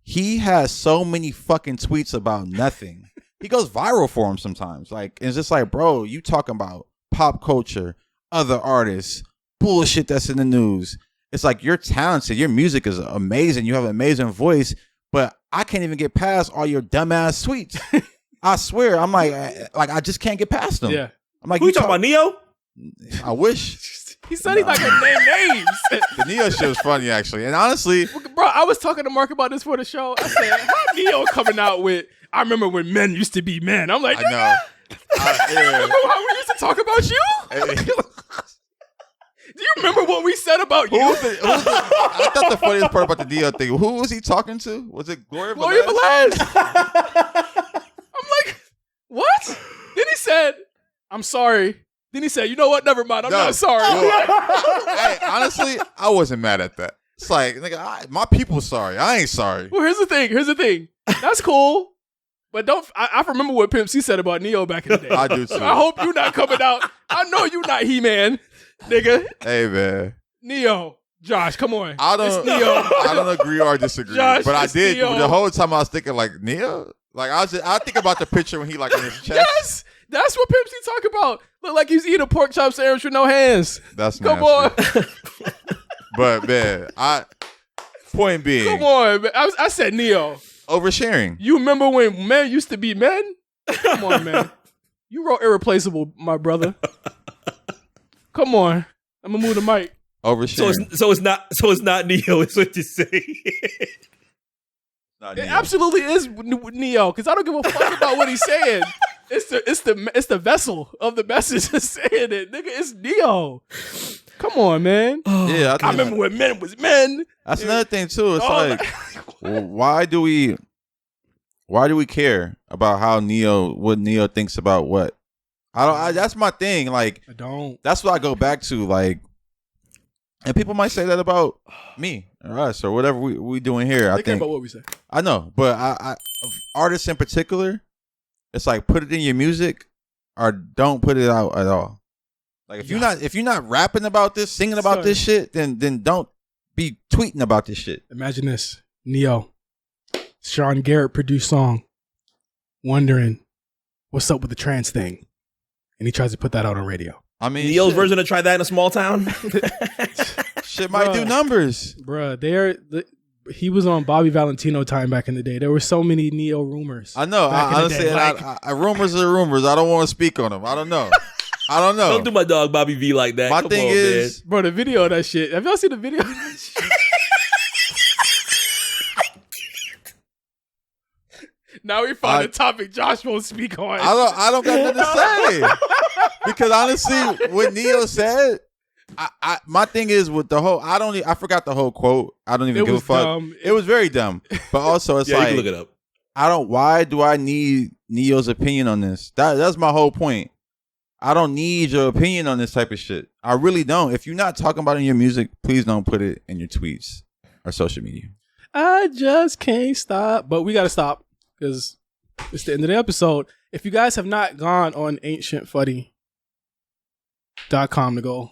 He has so many fucking tweets about nothing. He goes viral for him sometimes. Like, it's just like, bro, you talking about pop culture, other artists, bullshit that's in the news. It's like, you're talented. Your music is amazing. You have an amazing voice, but I can't even get past all your dumbass tweets. I swear. I'm like, I just can't get past them. Yeah. I'm like, who you talking about, Ne-Yo? I wish. He said he's not gonna name names. The Ne-Yo shit was funny, actually. And honestly, bro, I was talking to Mark about this for the show. I said, how Ne-Yo coming out with, I remember when men used to be men. I'm like, I know. Remember how we used to talk about you? Do you remember what we said about you? I thought the funniest part about the Ne-Yo thing, who was he talking to? Was it Gloria Velez? I'm like, what? Then he said, I'm sorry. Then he said, you know what? Never mind. I'm not sorry. Hey, honestly, I wasn't mad at that. It's like, nigga, my people's sorry. I ain't sorry. Well, here's the thing. That's cool. But I remember what Pimp C said about Ne-Yo back in the day. I do too. I hope you're not coming out. I know you're not He-Man, nigga. Hey, man. Ne-Yo. Josh, come on. I don't agree or disagree. Josh, but I did. Ne-Yo. The whole time I was thinking like, Ne-Yo? Like I think about the picture when he like on his chest. Yes, that's what Pimp C talk about. Look like he's eating a pork chop sandwich with no hands. That's Come nasty. on. But man, point being, Come on, man. I said Ne-Yo. oversharing. You remember when men used to be men? Come on, man. You wrote Irreplaceable, my brother. Come on. I'm gonna move the mic. Oversharing. So it's not Ne-Yo. It's what you say. Not It Ne-Yo. absolutely is Ne-Yo, because I don't give a fuck about what he's saying. It's the vessel of the message that's saying it. Nigga, it's Ne-Yo. Come on, man. Yeah, I remember when men was men. That's another thing too. It's Oh, like, why do we care about how what Ne-Yo thinks about what? That's my thing. Like, I don't. that's what I go back to. Like, and people might say that about me or us or whatever we doing here. They care about what we say. I know, but I artists in particular, it's like put it in your music or don't put it out at all. Like if you're not rapping about this, singing about this shit, then don't be tweeting about this shit. Imagine this. Ne-Yo. Sean Garrett produced song. Wondering what's up with the trans thing. And he tries to put that out on radio. I mean, Ne-Yo's version of Try That in a Small Town. shit might do numbers. Bruh, he was on Bobby Valentino time back in the day. There were so many Ne-Yo rumors. I know. I understand. Rumors are rumors. I don't want to speak on them. I don't know. Don't do my dog Bobby V like that. My Come thing on, is, Bro, the video of that shit. Have y'all seen the video of that shit? Now we found a topic Josh won't speak on. I don't got nothing to say. Because honestly, what Ne-Yo said, my thing is with the whole, I forgot the whole quote. I don't even give a fuck. Dumb. It was very dumb. But also it's yeah, like, you can look it up. why do I need Ne-Yo's opinion on this? That's my whole point. I don't need your opinion on this type of shit. I really don't. If you're not talking about it in your music, please don't put it in your tweets or social media. I just can't stop. But we got to stop because it's the end of the episode. If you guys have not gone on ancientfunny.com to go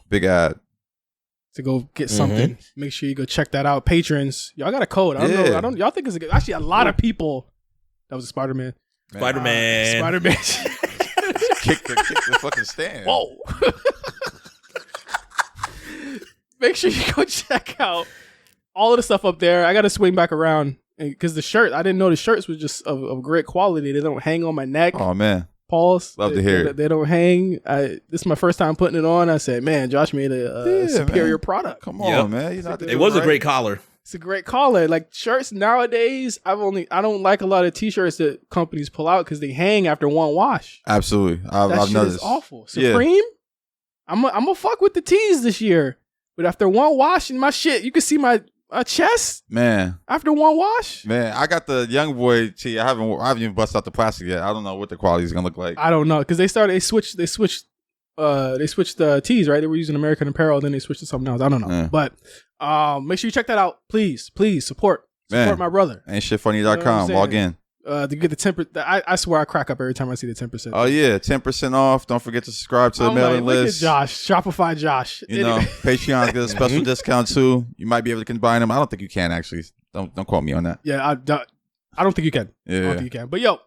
get something, make sure you go check that out. Patrons, y'all got a code. I don't know. Y'all think it's actually a lot of people. That was a Spider-Man. Spider-Man. Kick the fucking stand. Whoa. Make sure you go check out all of the stuff up there. I got to swing back around because the shirt, I didn't know the shirts were just of great quality. They don't hang on my neck. Oh, man. Pause. Love to hear it. They don't hang. This is my first time putting it on. I said, man, Josh made a superior product. Come on, man. It was a great collar. It's a great collar. Like shirts nowadays, I don't like a lot of t-shirts that companies pull out because they hang after one wash. Absolutely. That I've shit noticed. is awful. Supreme, I'm gonna fuck with the tees this year, but after one wash in my shit, you can see my chest. Man, after one wash. Man, I got the young boy tee. I haven't even busted out the plastic yet. I don't know what the quality is gonna look like. I don't know because they switched the tees, right? They were using American Apparel, then they switched to something else. I don't know, but make sure you check that out, please support my brother. AncientFunny.com. You know what I'm log in to get the 10%. I swear I crack up every time I see the 10%. Oh yeah, 10% off. Don't forget to subscribe to the mailing list. Look at Josh, Shopify Josh. You know, Patreon get a special discount too. You might be able to combine them. I don't think you can actually. Don't quote me on that. Yeah, I don't think you can. Yeah. I don't think you can. But yo,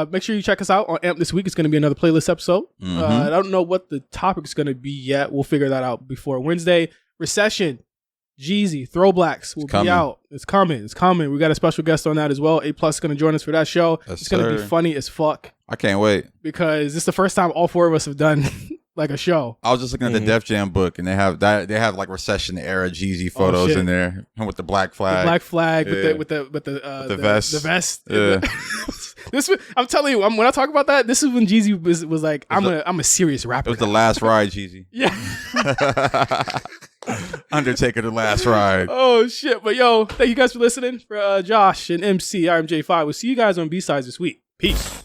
make sure you check us out on AMP this week. It's going to be another playlist episode. I don't know what the topic's going to be yet. We'll figure that out before Wednesday. Recession, Jeezy, Throwblacks will be out. It's coming. We got a special guest on that as well. A+ is going to join us for that show. Yes, it's going to be funny as fuck. I can't wait. Because this is the first time all four of us have done like a show. I was just looking at the Def Jam book, and they have like recession era Jeezy photos in there with the black flag. The black flag with the vest. The vest. Yeah. I'm telling you, when I talk about that, this is when Jeezy was like, I'm a serious rapper. It was the last ride, Jeezy. Yeah. Undertaker, the last ride. Oh shit! But yo, thank you guys for listening. For Josh and MC, I'm J5. We'll see you guys on B-Sides this week. Peace.